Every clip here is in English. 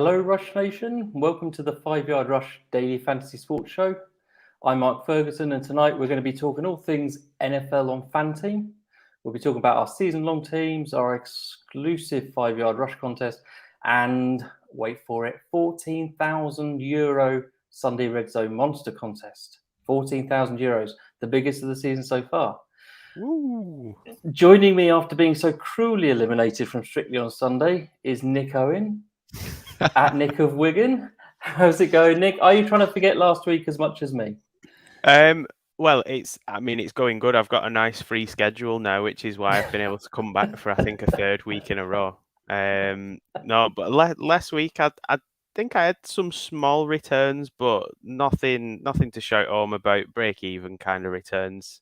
Hello, Rush Nation. Welcome to the 5 Yard Rush Daily Fantasy Sports Show. I'm Mark Ferguson, and tonight we're going to be talking all things NFL on FanTeam. We'll be talking about our season-long teams, our exclusive 5 Yard Rush contest, and wait for it, €14,000 Sunday Red Zone Monster Contest. €14,000, the biggest of the season so far. Ooh. Joining me after being so cruelly eliminated from Strictly on Sunday is Nick Owen. At Nick of Wigan. How's it going, Nick? Are you trying to forget last week as much as me? Well, it's going good. I've got a nice free schedule now, which is why I've been able to come back for, I think, a third week in a row. No, but last week I think I had some small returns, but nothing to shout home about. Break even kind of returns.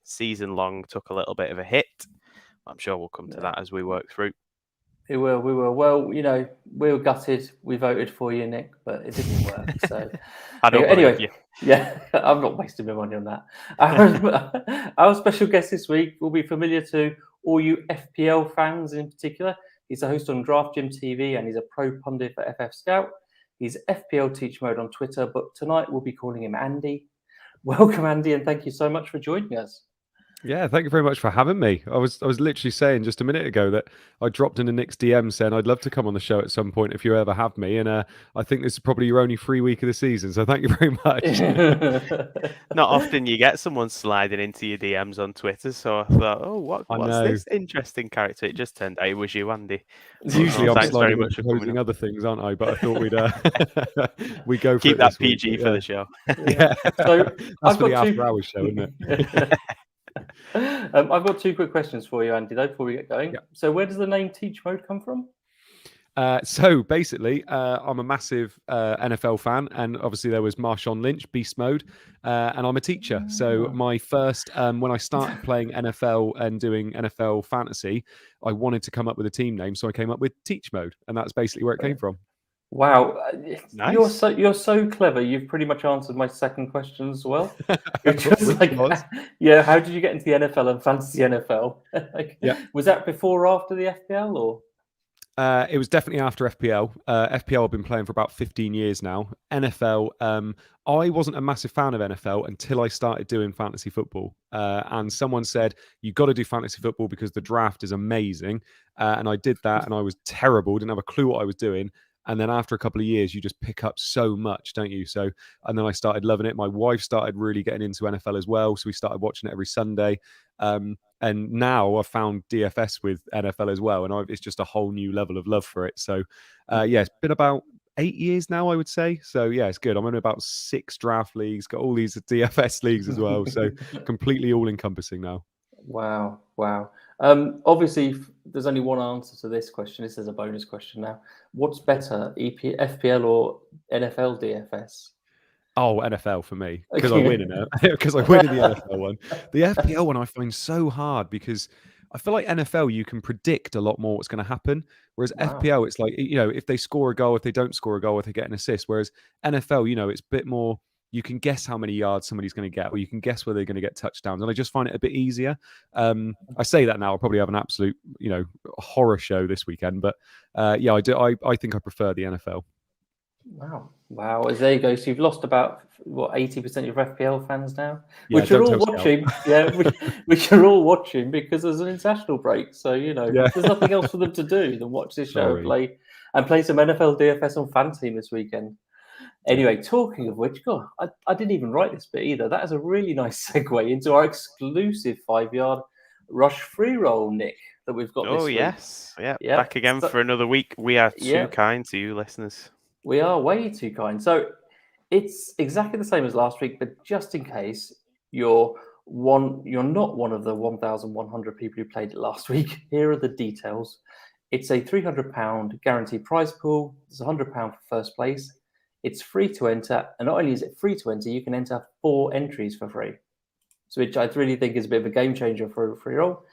Season long took a little bit of a hit. I'm sure we'll come to that as we work through. We will. Well, we were gutted. We voted for you, Nick, but it didn't work. So I don't believe you. Yeah, I'm not wasting my money on that. Our special guest this week will be familiar to all you FPL fans in particular. He's a host on Draft Gym TV and he's a pro pundit for FF Scout. He's FPL Teach Mode on Twitter, but tonight we'll be calling him Andy. Welcome, Andy, and thank you so much for joining us. Yeah, thank you very much for having me. I was literally saying just a minute ago that I dropped into Nick's DM saying I'd love to come on the show at some point if you ever have me. And I think this is probably your only free week of the season. So thank you very much. Not often you get someone sliding into your DMs on Twitter. So I thought, what's this interesting character? It just turned out it was you, Andy. Usually I'm sliding with proposing other things, aren't I? But I thought we go for keep it that PG for the show. Yeah, so that's for the after hours show, isn't it? I've got two quick questions for you, Andy, though, before we get going. Yep. So where does the name Teach Mode come from? So basically, I'm a massive NFL fan, and obviously there was Marshawn Lynch, Beast Mode, and I'm a teacher. So my first, when I started playing NFL and doing NFL fantasy, I wanted to come up with a team name, so I came up with Teach Mode, and that's basically where it came from. Wow, nice. You're so clever. You've pretty much answered my second question as well. How did you get into the NFL and fantasy NFL? Was that before or after the FPL, or? It was definitely after FPL. FPL I've been playing for about 15 years now. NFL, I wasn't a massive fan of NFL until I started doing fantasy football. And someone said, you got to do fantasy football because the draft is amazing. And I did that and I was terrible. Didn't have a clue what I was doing. And then after a couple of years, you just pick up so much, don't you? So, and then I started loving it. My wife started really getting into NFL as well. So we started watching it every Sunday. And now I've found DFS with NFL as well. And it's just a whole new level of love for it. So, it's been about 8 years now, I would say. So, yeah, it's good. I'm in about 6 draft leagues, got all these DFS leagues as well. So completely all encompassing now. Wow. Obviously, there's only one answer to this question. This is a bonus question now. What's better, FPL or NFL DFS? Oh, NFL for me, because I win in it. Because I win in the NFL one. The FPL one I find so hard because I feel like NFL, you can predict a lot more what's going to happen. Whereas FPL, it's like, if they score a goal, if they don't score a goal, if they get an assist. Whereas NFL, it's a bit more, you can guess how many yards somebody's going to get, or you can guess where they're going to get touchdowns. And I just find it a bit easier. I say that now, I'll probably have an absolute, horror show this weekend. But I do. I think I prefer the NFL. Wow. There you go. So you've lost about 80% of your FPL fans now, yeah, which are all watching. Which are all watching because there's an international break. So there's nothing else for them to do than watch this show and play some NFL DFS on FanTeam this weekend. Anyway, talking of which, God, I didn't even write this bit either. That is a really nice segue into our exclusive 5-Yard Rush free roll, Nick, that we've got this week. Yes. Yeah. Back again for another week. We are too kind to you, listeners. We are way too kind. So it's exactly the same as last week, but just in case you're not one of the 1,100 people who played it last week, here are the details. It's a £300 guaranteed prize pool. It's £100 for first place. It's free to enter, and not only is it free to enter, you can enter 4 entries for free. So which I really think is a bit of a game changer for a free roll.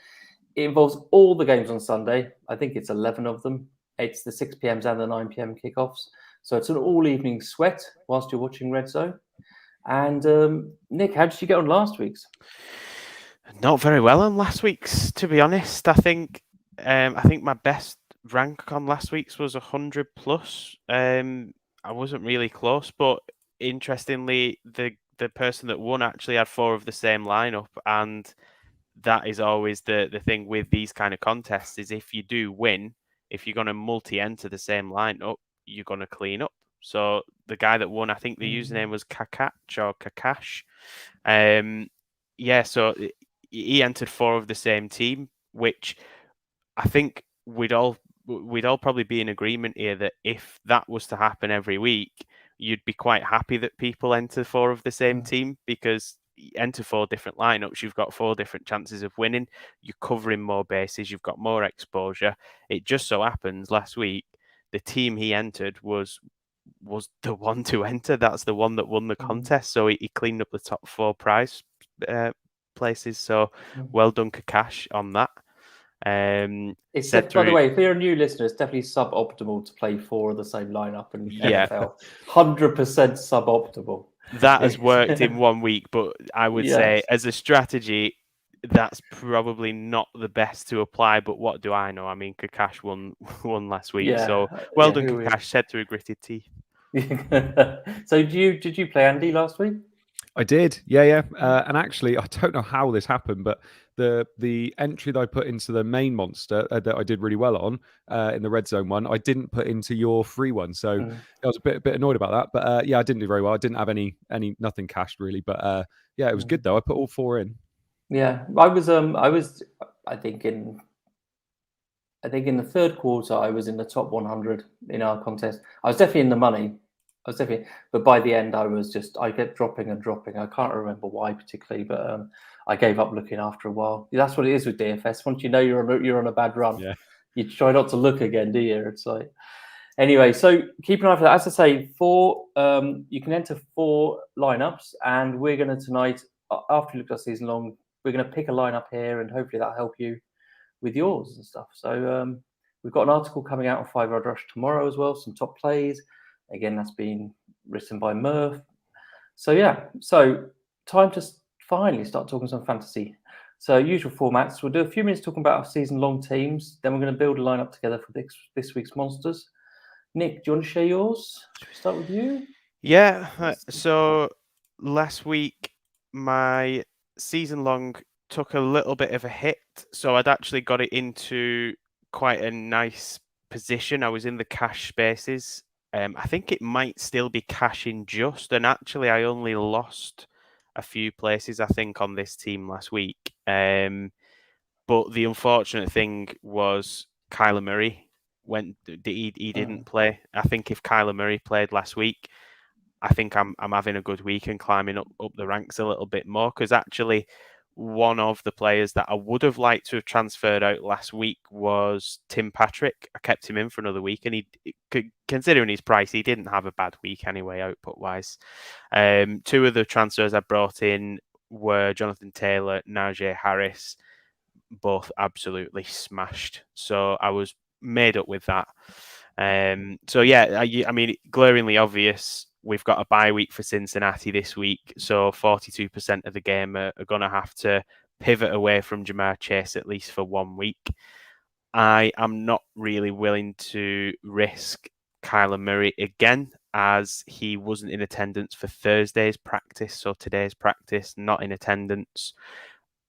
It involves all the games on Sunday. I think it's 11 of them. It's the 6 p.m. and the 9 p.m. kickoffs. So it's an all-evening sweat whilst you're watching Redzone. And Nick, how did you get on last week's? Not very well on last week's, to be honest. I think my best rank on last week's was 100 plus. I wasn't really close, but interestingly, the person that won actually had 4 of the same lineup, and that is always the thing with these kind of contests is if you do win, if you're going to multi-enter the same lineup, you're going to clean up. So the guy that won, I think the username was Kakach or Kakash. So he entered 4 of the same team, which I think we'd all probably be in agreement here that if that was to happen every week, you'd be quite happy that people enter 4 of the same team, because you enter 4 different lineups, you've got 4 different chances of winning, you're covering more bases, you've got more exposure. It just so happens last week the team he entered was the one to enter. That's the one that won the contest, so he cleaned up the top 4 prize places. So well done, Kakash, on that. It's by the way, if you're a new listener, it's definitely suboptimal to play 4 of the same lineup in NFL. 100% suboptimal. That has worked in 1 week, but I would say as a strategy, that's probably not the best to apply. But what do I know? I mean, Kakash won last week, so well done, Kakash. Said through gritted teeth. So did you play Andy last week? I did, yeah. And actually, I don't know how this happened, but the entry that I put into the main monster that I did really well on in the red zone one, I didn't put into your free one, so I was a bit annoyed about that. But I didn't do very well. I didn't have nothing cashed really, but it was good though. I put all 4 in. Yeah, I was I think in the third quarter I was in the top 100 in our contest. I was definitely in the money. But by the end, I kept dropping and dropping. I can't remember why particularly, but I gave up looking after a while. That's what it is with DFS. Once you know you're on a bad run, you try not to look again, do you? It's like anyway. So keep an eye for that. As I say, 4 you can enter 4 lineups, and we're going to tonight, after you look at season long, we're going to pick a lineup here, and hopefully that'll help you with yours and stuff. So we've got an article coming out on 5 Yard Rush tomorrow as well. Some top plays. Again, that's been written by Murph. So time to finally start talking some fantasy. So usual formats. We'll do a few minutes talking about our season-long teams. Then we're going to build a lineup together for this week's monsters. Nick, do you want to share yours? Should we start with you? Yeah. So last week, my season-long took a little bit of a hit. So I'd actually got it into quite a nice position. I was in the cash spaces. I think it might still be cashing just, and actually I only lost a few places, I think, on this team last week. But the unfortunate thing was Kyler Murray he didn't play. I think if Kyler Murray played last week, I think I'm having a good week and climbing up the ranks a little bit more, because actually one of the players that I would have liked to have transferred out last week was Tim Patrick. I kept him in for another week, and he, considering his price, he didn't have a bad week anyway, output-wise. 2 of the transfers I brought in were Jonathan Taylor, Najee Harris, both absolutely smashed. So I was made up with that. I mean, glaringly obvious, we've got a bye week for Cincinnati this week, so 42% of the game are going to have to pivot away from Jamar Chase at least for 1 week. I am not really willing to risk Kyler Murray again, as he wasn't in attendance for Thursday's practice, so today's practice, not in attendance.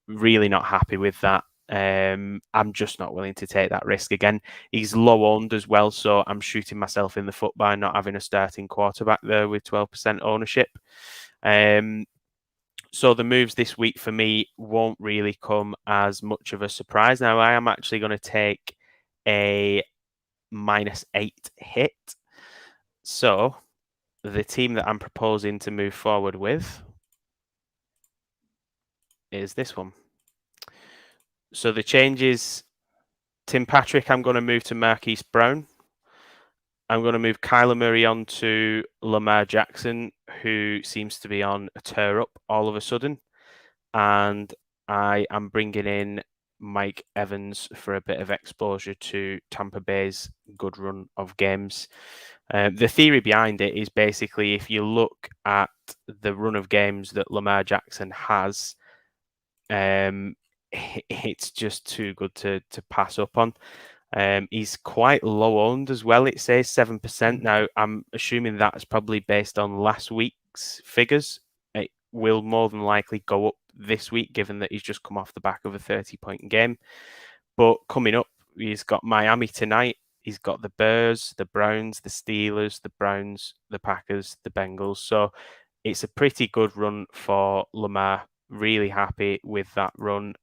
Really not happy with that. I'm just not willing to take that risk again. He's low owned as well, so I'm shooting myself in the foot by not having a starting quarterback there with 12% ownership. So the moves this week for me won't really come as much of a surprise. Now, I am actually going to take a -8 hit. So the team that I'm proposing to move forward with is this one. So the changes, Tim Patrick, I'm going to move to Marquis Brown. I'm going to move Kyler Murray on to Lamar Jackson, who seems to be on a tear up all of a sudden. And I am bringing in Mike Evans for a bit of exposure to Tampa Bay's good run of games. The theory behind it is basically, if you look at the run of games that Lamar Jackson has, it's just too good to pass up on. He's quite low owned as well. It says 7%. Now, I'm assuming that's probably based on last week's figures. It will more than likely go up this week, given that he's just come off the back of a 30-point game. But coming up, he's got Miami tonight. He's got the Bears, the Browns, the Steelers, the Browns, the Packers, the Bengals. So it's a pretty good run for Lamar. Really happy with that run.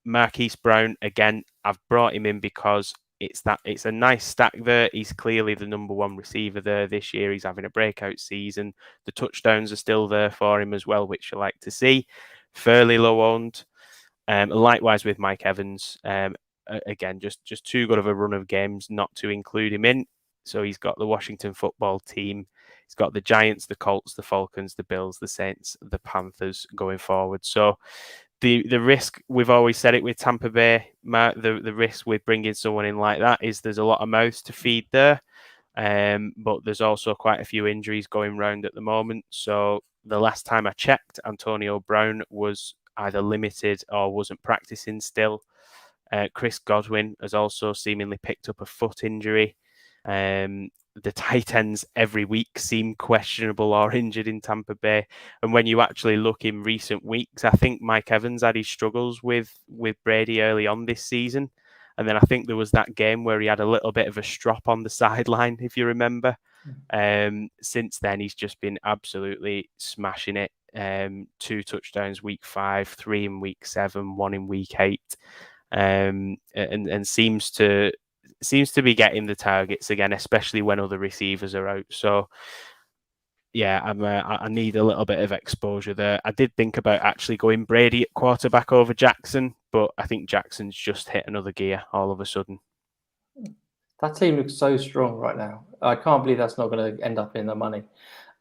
Marquis Brown, again, I've brought him in because it's a nice stack there. He's clearly the number one receiver there this year. He's having a breakout season. The touchdowns are still there for him as well, which you like to see. Fairly low owned. Likewise with Mike Evans. Again, just too good of a run of games not to include him in. So he's got the Washington football team. He's got the Giants, the Colts, the Falcons, the Bills, the Saints, the Panthers going forward. So the risk, we've always said it with Tampa Bay, Matt, the risk with bringing someone in like that is there's a lot of mouths to feed there. But there's also quite a few injuries going round at the moment. So the last time I checked, Antonio Brown was either limited or wasn't practicing still. Chris Godwin has also seemingly picked up a foot injury. The tight ends every week seem questionable or injured in Tampa Bay. And when you actually look in recent weeks, I think Mike Evans had his struggles with Brady early on this season. And then I think there was that game where he had a little bit of a strop on the sideline, if you remember. Since then, he's just been absolutely smashing it. 2 touchdowns week 5, 3 in week 7, 1 in week 8. And seems to be getting the targets again, especially when other receivers are out. So yeah, I need a little bit of exposure there. I did think about actually going Brady at quarterback over Jackson, but I think Jackson's just hit another gear all of a sudden. That team looks so strong right now. I can't believe that's not going to end up in the money.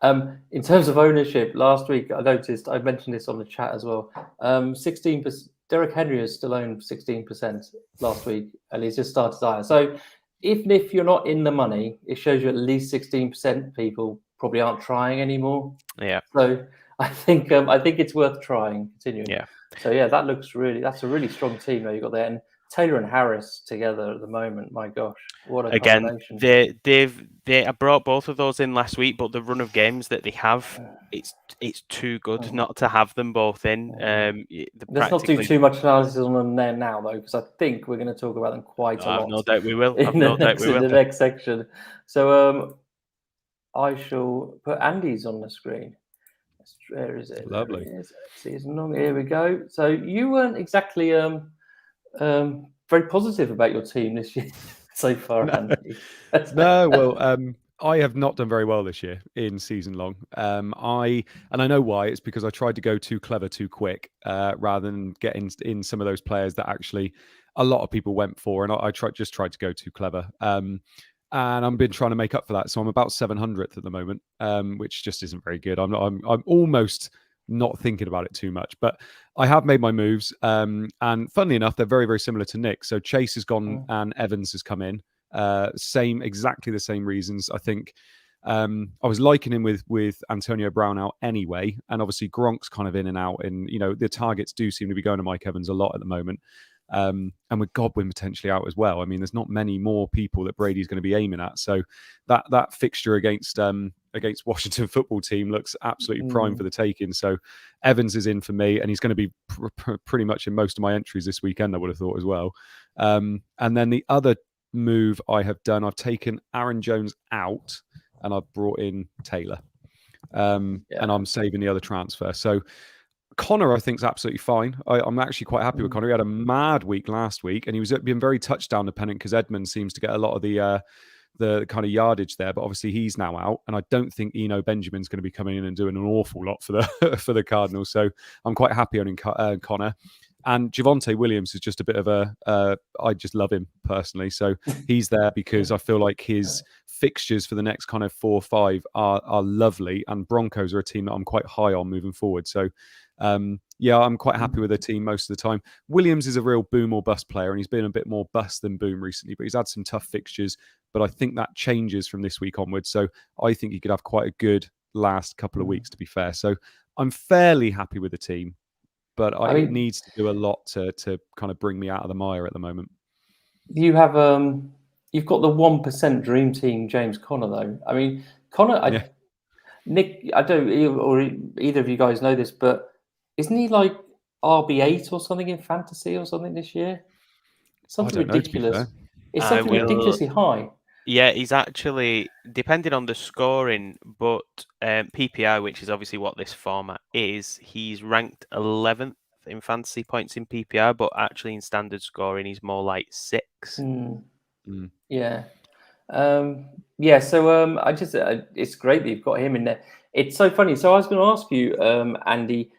In terms of ownership, last week I noticed, I mentioned this on the chat as well, 16%. Derrick Henry has still owned 16% last week, and he's just started higher. So even if you're not in the money, it shows you at least 16% people probably aren't trying anymore. Yeah. So I think it's worth trying, continuing. Yeah. So yeah, that's a really strong team that you got there. And Taylor and Harris together at the moment, my gosh, what a combination. I brought both of those in last week, but the run of games that they have, it's too good not to have them both in. Let's not do too much analysis on them there now, though, because I think we're going to talk about them quite a lot. I've no doubt we will. In the next section. So I shall put Andy's on the screen. Where is it? Lovely. Season long. Here we go. So you weren't exactly very positive about your team this year so far, Andy. No, well, I have not done very well this year in season long. I know why. It's because I tried to go too clever too quick, rather than getting in some of those players that actually a lot of people went for, and I tried to go too clever. And I've been trying to make up for that. So I'm about 700th at the moment, which just isn't very good. I'm almost not thinking about it too much, but I have made my moves. And funnily enough, they're very, very similar to Nick. So Chase has gone and Evans has come in. Exactly the same reasons. I think I was liking him with Antonio Brown out anyway, and obviously Gronk's kind of in and out, and the targets do seem to be going to Mike Evans a lot at the moment. And with Godwin potentially out as well. I mean, there's not many more people that Brady's going to be aiming at. So that fixture against Washington football team looks absolutely prime for the taking. So Evans is in for me, and he's going to be pretty much in most of my entries this weekend, I would have thought as well. And then the other move I have done, I've taken Aaron Jones out and I've brought in Taylor. And I'm saving the other transfer. So Connor, I think, is absolutely fine. I'm actually quite happy with Connor. He had a mad week last week, and he was being very touchdown dependent because Edmonds seems to get a lot of the kind of yardage there. But obviously, he's now out, and I don't think Eno Benjamin's going to be coming in and doing an awful lot for the for the Cardinals. So I'm quite happy owning Connor. And Javonte Williams is just a bit of I just love him personally. So he's there because I feel like his fixtures for the next kind of 4 or 5 are lovely. And Broncos are a team that I'm quite high on moving forward. So I'm quite happy with the team most of the time. Williams is a real boom or bust player, and he's been a bit more bust than boom recently, but he's had some tough fixtures. But I think that changes from this week onwards. So I think he could have quite a good last couple of weeks, to be fair. So I'm fairly happy with the team. But it needs to do a lot to kind of bring me out of the mire at the moment. you have you've got the 1% dream team, James Conner, though. I mean, Conner, Nick, I don't, or either of you guys know this, but isn't he like RB8 or something in fantasy or something this year? Something don't know, to be ridiculous. fair. It's something ridiculously high. Yeah, he's actually, depending on the scoring, but PPR, which is obviously what this format is, he's ranked 11th in fantasy points in PPR, but actually in standard scoring, he's more like 6. Yeah. Yeah, so I just it's great that you've got him in there. It's so funny. So I was going to ask you, Andy.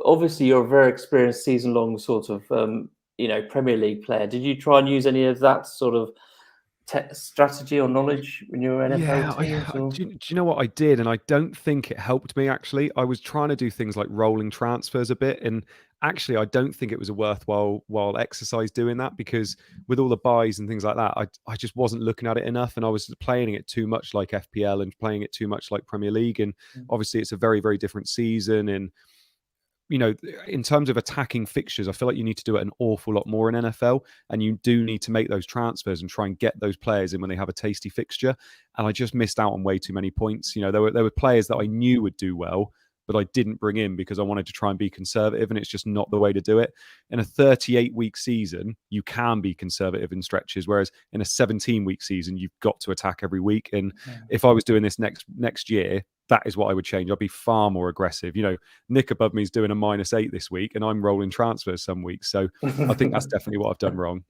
Obviously, you're a very experienced season-long sort of Premier League player. Did you try and use any of that sort of strategy or knowledge when you were NFL teams? Do you know what I did? And I don't think it helped me, actually. I was trying to do things like rolling transfers a bit. And actually, I don't think it was a worthwhile exercise doing that, because with all the buys and things like that, I just wasn't looking at it enough. And I was playing it too much like FPL and playing it too much like Premier League. And obviously, it's a very, very different season. And in terms of attacking fixtures, I feel like you need to do it an awful lot more in NFL, and you do need to make those transfers and try and get those players in when they have a tasty fixture. And I just missed out on way too many points. There were players that I knew would do well, but I didn't bring in because I wanted to try and be conservative, and it's just not the way to do it. In a 38-week season, you can be conservative in stretches, whereas in a 17-week season, you've got to attack every week. And if I was doing this next year, that is what I would change. I'd be far more aggressive. Nick above me is doing a -8 this week, and I'm rolling transfers some weeks. So I think that's definitely what I've done wrong.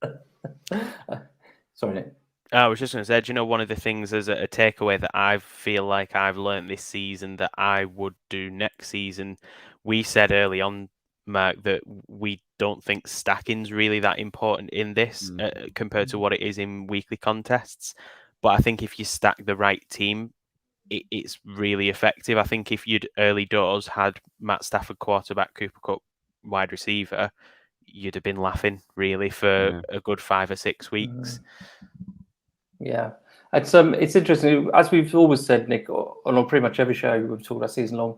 Sorry, Nick. I was just going to say, one of the things as a takeaway that I feel like I've learned this season that I would do next season, we said early on, Mark, that we don't think stacking's really that important in this compared to what it is in weekly contests. But I think if you stack the right team, it's really effective. I think if you'd early doors had Matt Stafford quarterback, Cooper Kupp wide receiver, you'd have been laughing really for a good 5 or 6 weeks. Yeah, it's interesting, as we've always said, Nick, on pretty much every show we've talked about season long,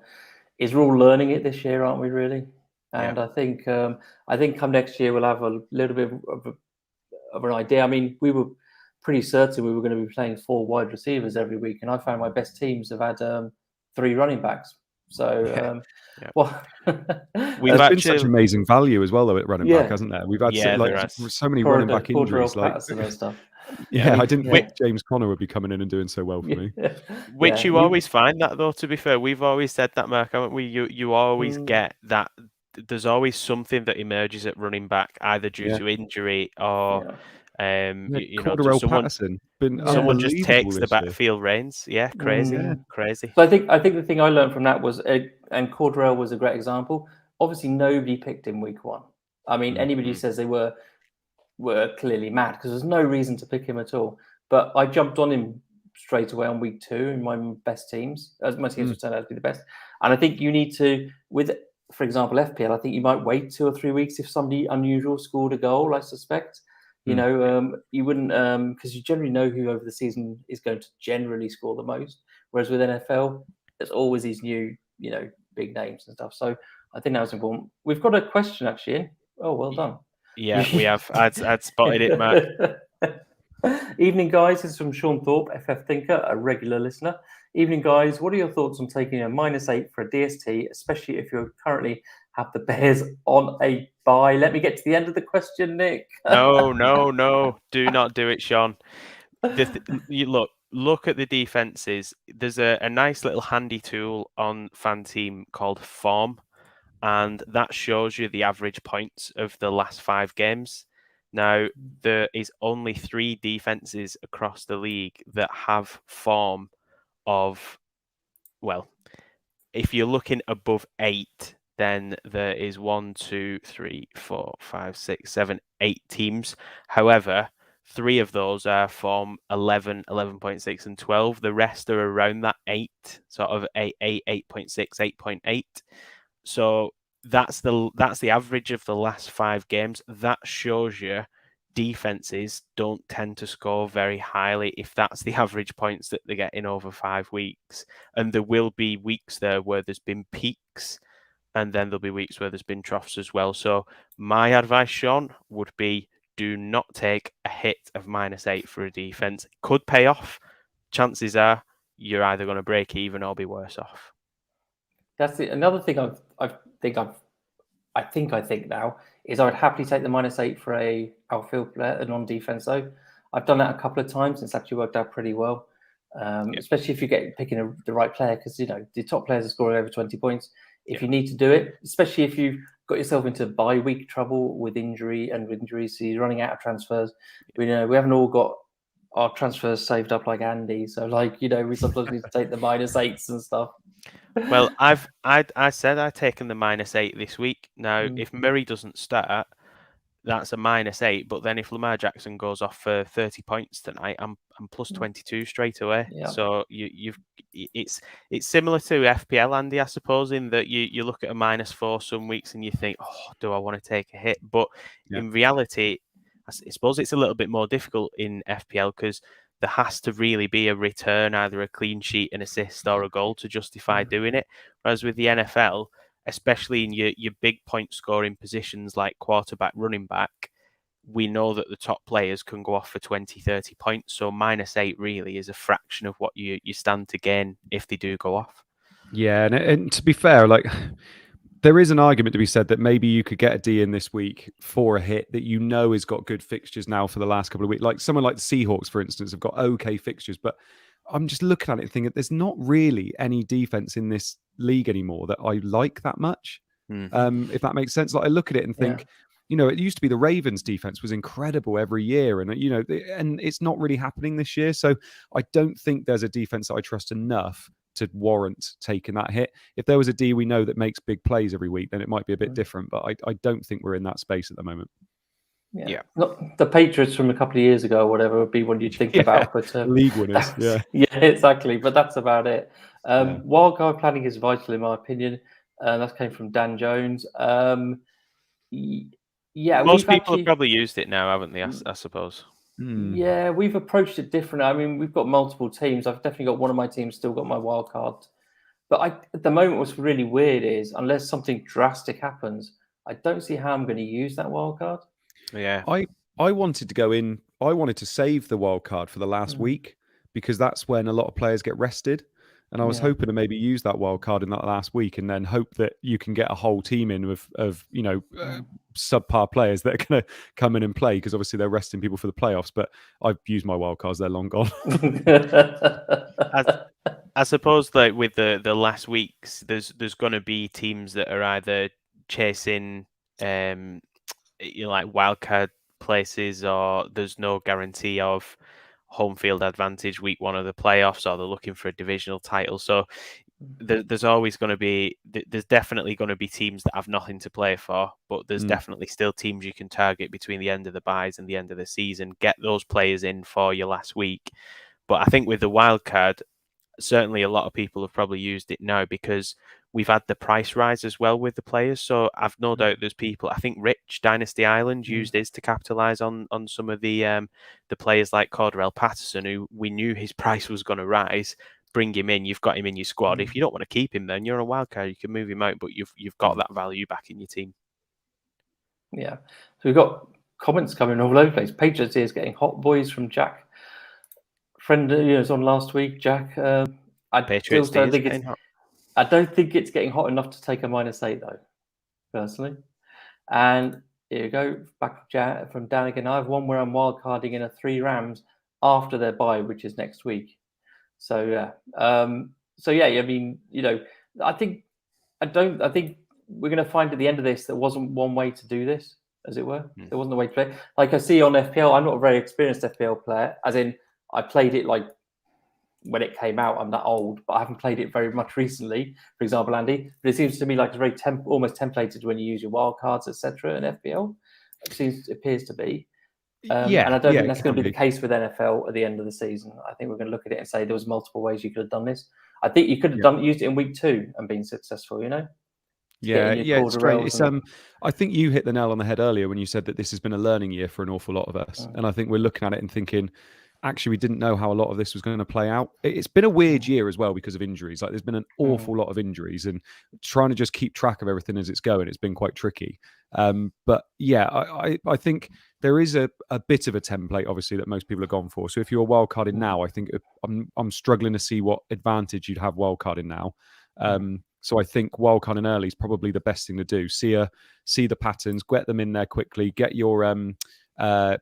is we're all learning it this year, aren't we? Really, and I think come next year we'll have a little bit of an idea. I mean, we were pretty certain we were going to be playing 4 wide receivers every week, and I found my best teams have had 3 running backs. So, we've been such amazing value as well, though, at running back, hasn't there? We've had so many running back injuries, and stuff. I didn't think James Conner would be coming in and doing so well for me. Which you always find that, though. To be fair, we've always said that, Mark, haven't we? You always get that. There's always something that emerges at running back, either due to injury or. Patterson, someone just takes the backfield reins. Crazy. So I think the thing I learned from that was, and Cordell was a great example. Obviously, nobody picked him week 1. I mean, anybody who says they were clearly mad, because there's no reason to pick him at all. But I jumped on him straight away on week 2 in my best teams, as my teams turned out to be the best. And I think you need to, for example, FPL, I think you might wait 2 or 3 weeks if somebody unusual scored a goal, I suspect. You wouldn't, because you generally know who over the season is going to generally score the most. Whereas with NFL, there's always these new, big names and stuff. So I think that was important. We've got a question actually in. Oh, well done. Yeah, we have. I'd spotted it, Mark. Evening, guys. This is from Sean Thorpe, FF Thinker, a regular listener. Evening, guys. What are your thoughts on taking a -8 for a DST, especially if you currently have the Bears on a bye? Let me get to the end of the question, Nick. No. Do not do it, Sean. You look at the defenses. There's a nice little handy tool on FanTeam called Form, and that shows you the average points of the last 5 games. Now, there is only 3 defenses across the league that have form of, well, if you're looking above 8, then there is 1, 2, 3, 4, 5, 6, 7, 8 teams. However, 3 of those are form 11, 11.6, and 12. The rest are around that 8, sort of 8, 8.6, 8.8. So that's the average of the last 5 games. That shows you defenses don't tend to score very highly if that's the average points that they get in over 5 weeks. And there will be weeks there where there's been peaks, and then there'll be weeks where there's been troughs as well. So my advice, Sean, would be do not take a hit of -8 for a defense. It could pay off. Chances are you're either going to break even or be worse off. That's it. Another thing I think now is I would happily take the -8 for a outfield player, a non-defense though. I've done that a couple of times. It's actually worked out pretty well, especially if you get picking the right player, because the top players are scoring over 20 points. If you need to do it, especially if you've got yourself into bye week trouble with injuries, so you're running out of transfers. We haven't all got our transfers saved up like Andy, so we sometimes need to take the -8s and stuff. Well, I said I'd taken the -8 this week. Now, if Murray doesn't start, that's a -8. But then if Lamar Jackson goes off for 30 points tonight, I'm plus 22 straight away. Yeah. So it's similar to FPL, Andy, I suppose, in that you look at a -4 some weeks and you think, oh, do I want to take a hit? But in reality, I suppose it's a little bit more difficult in FPL because there has to really be a return, either a clean sheet, an assist, or a goal to justify doing it. Whereas with the NFL, especially in your big point scoring positions like quarterback, running back, we know that the top players can go off for 20, 30 points. So -8 really is a fraction of what you stand to gain if they do go off. Yeah, and to be fair, there is an argument to be said that maybe you could get a D in this week for a hit that has got good fixtures now for the last couple of weeks. Like someone like the Seahawks, for instance, have got okay fixtures, but I'm just looking at it and thinking there's not really any defense in this league anymore that I like that much. If that makes sense. I look at it and think, it used to be the Ravens defense was incredible every year, and and it's not really happening this year. So I don't think there's a defense that I trust enough to warrant taking that hit. If there was a D we know that makes big plays every week, then it might be a bit different. But I don't think we're in that space at the moment. Yeah. Not the Patriots from a couple of years ago or whatever would be one you'd think about. But league winners, yeah, exactly. But that's about it. Wildcard planning is vital in my opinion. That came from Dan Jones. Most people have probably used it now, haven't they? I suppose. Yeah, we've approached it different. I mean, we've got multiple teams. I've definitely got one of my teams still got my wild card. But at the moment, what's really weird is unless something drastic happens, I don't see how I'm going to use that wild card. Yeah, I wanted to go in. I wanted to save the wild card for the last week because that's when a lot of players get rested. And I was hoping to maybe use that wild card in that last week and then hope that you can get a whole team in of subpar players that are going to come in and play because obviously they're resting people for the playoffs. But I've used my wild cards; they're long gone. I suppose with the last weeks, there's going to be teams that are either chasing wildcard places, or there's no guarantee of home field advantage week one of the playoffs, or they're looking for a divisional title. So there's always going to be, there's definitely going to be teams that have nothing to play for, but there's definitely still teams you can target between the end of the buys and the end of the season. Get those players in for your last week. But I think with the wild card, certainly a lot of people have probably used it now because we've had the price rise as well with the players. So I've no doubt there's people, I think Rich, Dynasty Island, used his to capitalise on some of the players like Cordarrelle Patterson, who we knew his price was going to rise. Bring him in, you've got him in your squad. If you don't want to keep him, then you're a wild card. You can move him out, but you've got that value back in your team. Yeah. So we've got comments coming all over the place. Patriots is getting hot boys from Jack. Friend was on last week, Jack. I don't think it's getting hot enough to take a -8 though, personally. And here you go, back from Dan again. I have one where I'm wildcarding in a 3 Rams after their bye, which is next week. So yeah, I mean, I think we're going to find at the end of this there wasn't one way to do this, as it were. There wasn't a way to play. Like I see on FPL, I'm not a very experienced FPL player, as in I played it like when it came out. I'm that old, but I haven't played it very much recently, for example, Andy. But it seems to me like it's very almost templated when you use your wild cards, etc. in FPL. It appears to be. And I don't think that's going to be the case with NFL at the end of the season. I think we're going to look at it and say there was multiple ways you could have done this. I think you could have used it in week 2 and been successful, It's strange. I think you hit the nail on the head earlier when you said that this has been a learning year for an awful lot of us. And I think we're looking at it and thinking, actually, we didn't know how a lot of this was going to play out. It's been a weird year as well because of injuries. Like there's been an awful lot of injuries, and trying to just keep track of everything as it's going, it's been quite tricky. But yeah, I think there is a bit of a template, obviously, that most people have gone for. So if you're wildcarding now, I think I'm struggling to see what advantage you'd have wildcarding now. So I think wildcarding early is probably the best thing to do. See the patterns, get them in there quickly, get your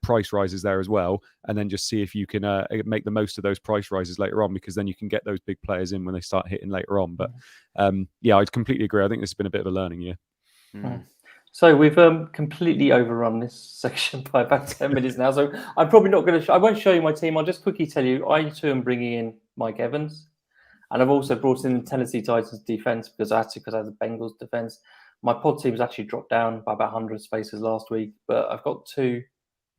price rises there as well, and then just see if you can make the most of those price rises later on, because then you can get those big players in when they start hitting later on. But yeah, I'd completely agree. I think this has been a bit of a learning year. So we've completely overrun this section by about 10 minutes now. So I'm probably not going to. I won't show you my team. I'll just quickly tell you. I too am bringing in Mike Evans, and I've also brought in the Tennessee Titans defense because I had the Bengals defense. My pod team's actually dropped down by about 100 spaces last week, but I've got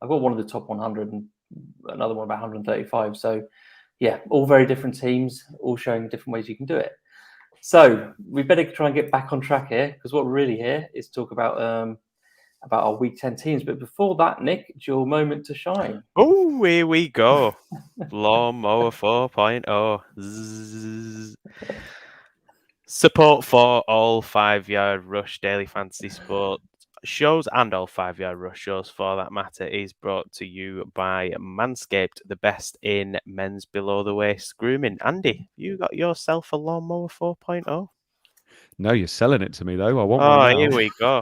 one of the top 100 and another one about 135. So yeah, all very different teams, all showing different ways you can do it. So we better try and get back on track here, because what we're really here is talk about our Week 10 teams. But before that, Nick, it's your moment to shine. Oh, here we go. Lawnmower 4.0. Zzz. Support for all 5-yard rush daily fantasy sport shows and all 5-yard rush shows for that matter is brought to you by Manscaped, the best in men's below the waist grooming. Andy, you got yourself a Lawnmower 4.0? No, you're selling it to me though. I want one now.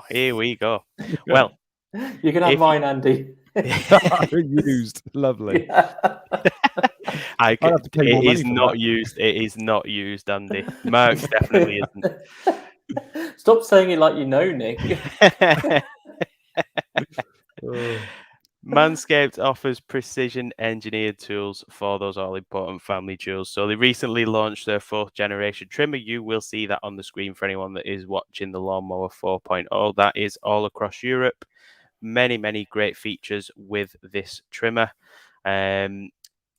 Here we go. Well, you can have mine, Andy. Used. Lovely. It is not used. It is not used, Andy. Mark's definitely isn't. Stop saying it like you know, Nick. Manscaped offers precision engineered tools for those all important family jewels. So they recently launched their 4th generation trimmer. You will see that on the screen for anyone that is watching the Lawnmower 4.0. That is all across Europe. Many, many great features with this trimmer.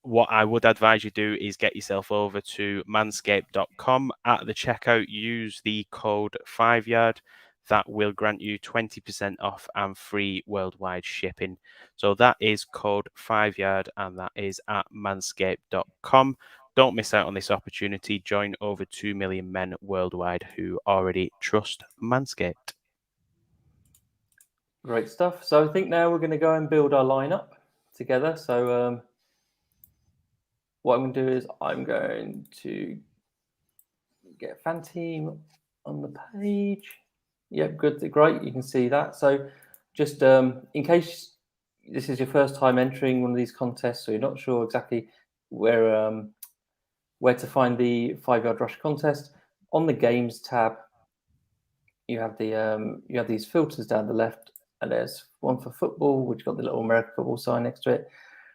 What I would advise you do is get yourself over to manscaped.com. At the checkout, use the code 5yard. That will grant you 20% off and free worldwide shipping. So that is code 5yard, and that is at manscaped.com. Don't miss out on this opportunity. Join over 2 million men worldwide who already trust Manscaped. Great stuff. So I think now we're going to go and build our lineup together. So what I'm going to do is I'm going to get FanTeam on the page. Yep, good, great. You can see that. So just in case this is your first time entering one of these contests, so you're not sure exactly where to find the 5-yard rush contest, on the games tab, you have these filters down the left, and there's one for football, which got the little American football sign next to it.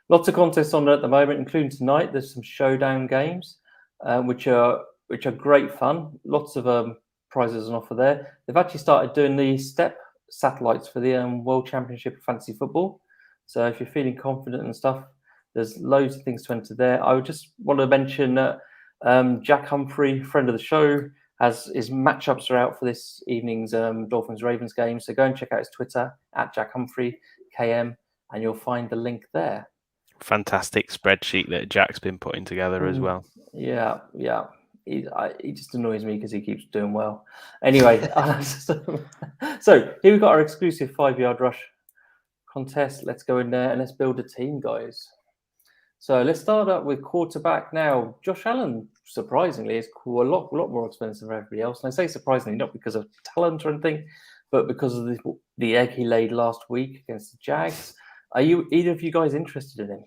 Lots of contests on there at the moment, including tonight. There's some showdown games, which are great fun. Lots of prizes on offer there. They've actually started doing the step satellites for the World Championship of Fantasy Football. So if you're feeling confident and stuff, there's loads of things to enter there. I would just want to mention that Jack Humphrey, friend of the show, has his matchups are out for this evening's Dolphins-Ravens game. So go and check out his Twitter at Jack Humphrey KM, and you'll find the link there. Fantastic spreadsheet that Jack's been putting together as well. Yeah. He just annoys me because he keeps doing well. Anyway, so here we've got our exclusive 5-yard rush contest. Let's go in there and let's build a team, guys. So let's start up with quarterback now. Josh Allen, surprisingly, is a lot more expensive than everybody else. And I say surprisingly, not because of talent or anything, but because of the egg he laid last week against the Jags. Are either of you guys interested in him?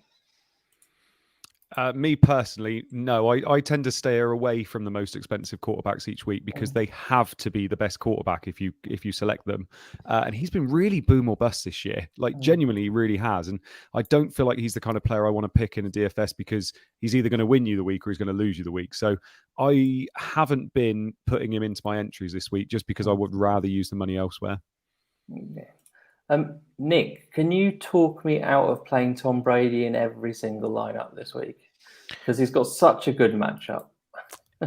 Me personally, no. I tend to stay away from the most expensive quarterbacks each week because they have to be the best quarterback if you select them. And he's been really boom or bust this year. Like genuinely, he really has. And I don't feel like he's the kind of player I want to pick in a DFS because he's either going to win you the week or he's going to lose you the week. So I haven't been putting him into my entries this week just because I would rather use the money elsewhere. Yeah. Nick, can you talk me out of playing Tom Brady in every single lineup this week? Because he's got such a good matchup.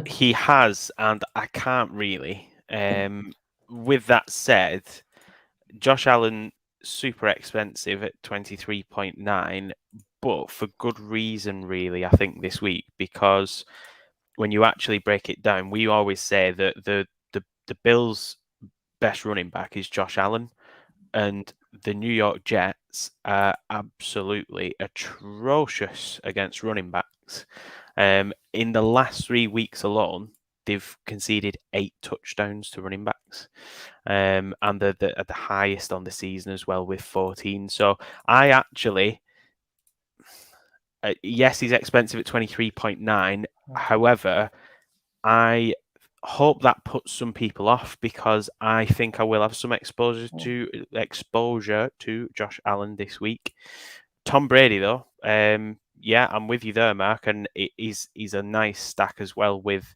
He has, and I can't really. With that said, Josh Allen, super expensive at 23.9, but for good reason, really, I think, this week, because when you actually break it down, we always say that the Bills' best running back is Josh Allen. and the New York Jets are absolutely atrocious against running backs. In the last 3 weeks alone, they've conceded 8 touchdowns to running backs, and they're the highest on the season as well with 14. So I actually, yes, he's expensive at 23.9. However, I hope that puts some people off because I think I will have some exposure to Josh Allen this week. Tom Brady, though, yeah, I'm with you there, Mark, and he's a nice stack as well with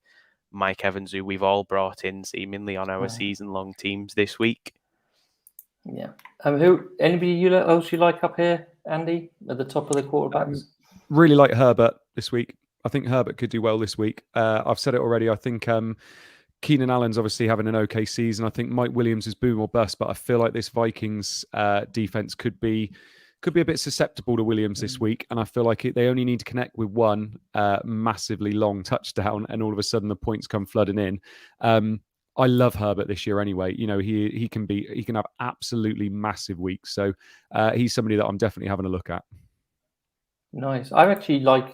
Mike Evans, who we've all brought in seemingly on our season-long teams this week. Yeah. Anybody else you like up here, Andy, at the top of the quarterbacks? Really like Herbert this week. I think Herbert could do well this week. I've said it already. I think Keenan Allen's obviously having an okay season. I think Mike Williams is boom or bust, but I feel like this Vikings defense could be a bit susceptible to Williams this week. And I feel like they only need to connect with one massively long touchdown, and all of a sudden the points come flooding in. I love Herbert this year anyway. You know, he can have absolutely massive weeks. So he's somebody that I'm definitely having a look at. Nice. I actually like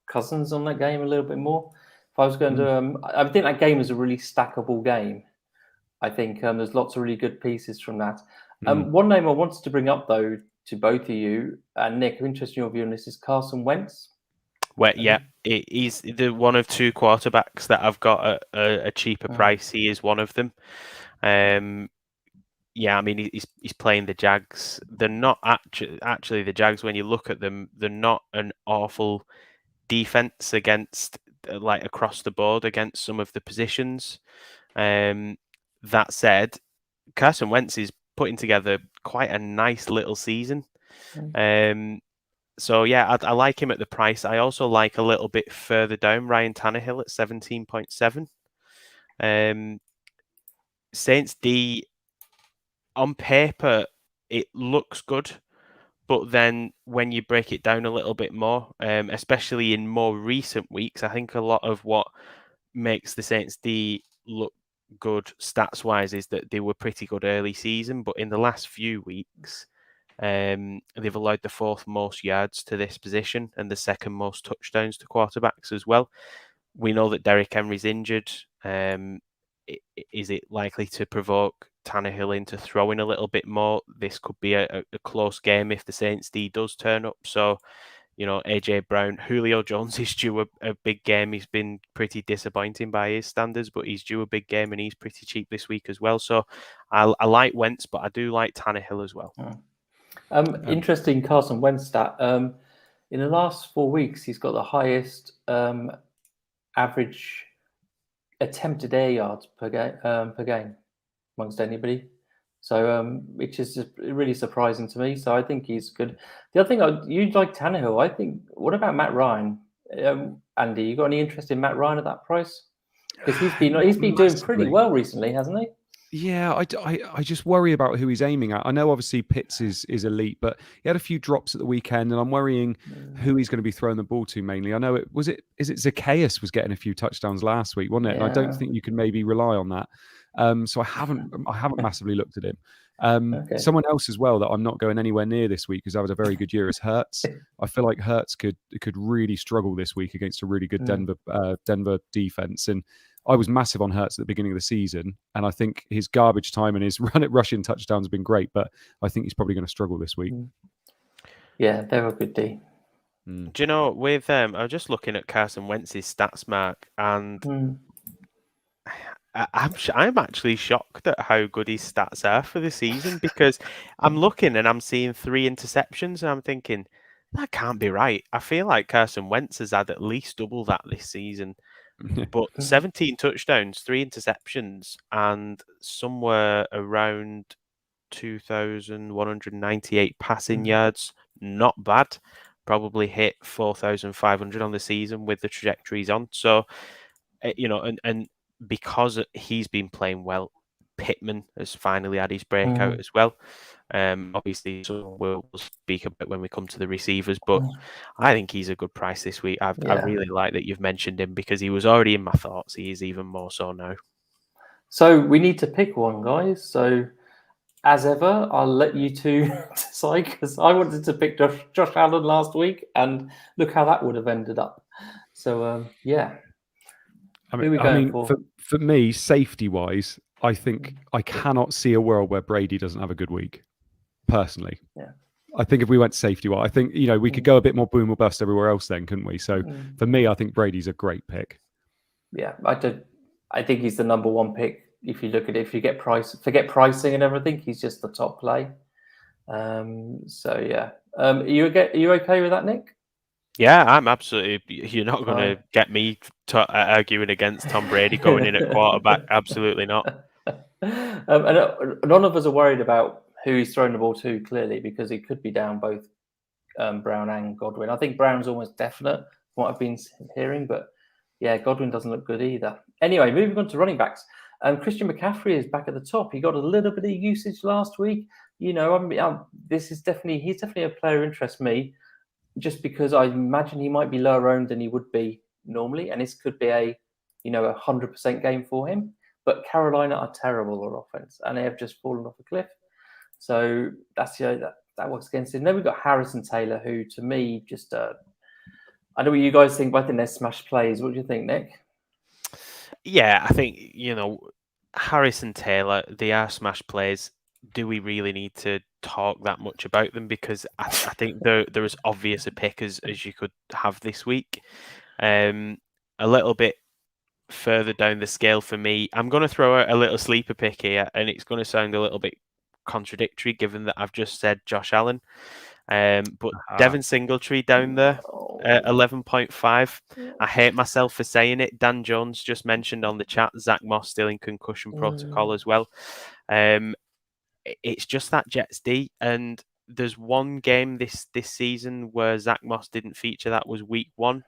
Cousins on that game a little bit more. If I was going to, I think that game is a really stackable game. I think there's lots of really good pieces from that. One name I wanted to bring up though to both of you and Nick, I'm interested in your view on this, is Carson Wentz. Well, yeah, he's the one of 2 quarterbacks that I've got at a cheaper price. He is one of them. Yeah, I mean, he's playing the Jags. They're not actually the Jags. When you look at them, they're not an awful defense against, like, across the board against some of the positions. That said, Carson Wentz is putting together quite a nice little season. So yeah, I like him at the price. I also like a little bit further down Ryan Tannehill at 17.7. Saints D, on paper, it looks good, but then when you break it down a little bit more, especially in more recent weeks, I think a lot of what makes the Saints D look good stats-wise is that they were pretty good early season, but in the last few weeks, they've allowed the 4th most yards to this position and the 2nd most touchdowns to quarterbacks as well. We know that Derrick Henry's injured. Is it likely to provoke Tannehill into throwing a little bit more? This could be a close game if the Saints D does turn up. So, you know, AJ Brown, Julio Jones is due a big game. He's been pretty disappointing by his standards, but he's due a big game and he's pretty cheap this week as well. So I like Wentz, but I do like Tannehill as well. Interesting Carson Wentz stat. In the last 4 weeks, he's got the highest average attempted air yards per game amongst anybody. So, which is just really surprising to me. So I think he's good. The other thing, you like Tannehill. I think. What about Matt Ryan? Andy, you got any interest in Matt Ryan at that price? Because he's been doing pretty well recently, hasn't he? Yeah, I just worry about who he's aiming at. I know obviously Pitts is elite, but he had a few drops at the weekend, and I'm worrying who he's going to be throwing the ball to mainly. I know is it Zacchaeus was getting a few touchdowns last week, wasn't it? Yeah. And I don't think you can maybe rely on that. So I haven't massively looked at him. Okay. Someone else as well that I'm not going anywhere near this week because that was a very good year is Hurts. I feel like Hurts could really struggle this week against a really good Denver defense. And I was massive on Hurts at the beginning of the season, and I think his garbage time and his rushing touchdowns have been great, but I think he's probably going to struggle this week. Yeah, they're a good D. Do you know, with I was just looking at Carson Wentz's stats, Mark, and I'm actually shocked at how good his stats are for the season, because I'm looking and I'm seeing 3 interceptions and I'm thinking, that can't be right. I feel like Carson Wentz has had at least double that this season. But 17 touchdowns, 3 interceptions, and somewhere around 2,198 passing yards. Not bad. Probably hit 4,500 on the season with the trajectory he's on. So, you know, and because he's been playing well, Pittman has finally had his breakout as well. Obviously, so we'll speak about when we come to the receivers, but I think he's a good price this week. I really like that you've mentioned him because he was already in my thoughts. He is even more so now. So we need to pick one, guys. So as ever, I'll let you two decide because I wanted to pick Josh Allen last week, and look how that would have ended up. So yeah, who are we going for? For me, safety-wise, I think I cannot see a world where Brady doesn't have a good week. Personally, Yeah. I think if we went safety-wise, I think we could go a bit more boom or bust everywhere else, then, couldn't we? So for me, I think Brady's a great pick. Yeah, I think he's the number one pick. If you look at it, if you forget pricing and everything, he's just the top play. So yeah, are you okay with that, Nick? Yeah, I'm absolutely. You're not going to get me arguing against Tom Brady going in at quarterback. Absolutely not. And none of us are worried about who he's throwing the ball to, clearly, because he could be down both Brown and Godwin. I think Brown's almost definite from what I've been hearing, but yeah, Godwin doesn't look good either. Anyway, moving on to running backs. Christian McCaffrey is back at the top. He got a little bit of usage last week. He's definitely a player who interests me, just because I imagine he might be lower owned than he would be normally, and this could be a 100% game for him. But Carolina are terrible on offense, and they have just fallen off a cliff. So that's that works against him. Then we've got Harrison Taylor, who to me just I know what you guys think, but I think they're smash plays. What do you think, Nick? Yeah, I think Harrison Taylor, they are smash plays. Do we really need to talk that much about them? Because I think they're as obvious a pick as you could have this week. A little bit further down the scale for me, I'm going to throw out a little sleeper pick here, and it's going to sound a little bit contradictory given that I've just said Josh Allen. But Devin Singletary down there, 11.5. I hate myself for saying it. Dan Jones just mentioned on the chat Zach Moss still in concussion protocol as well. It's just that Jets D, and there's one game this season where Zach Moss didn't feature. That was week 1.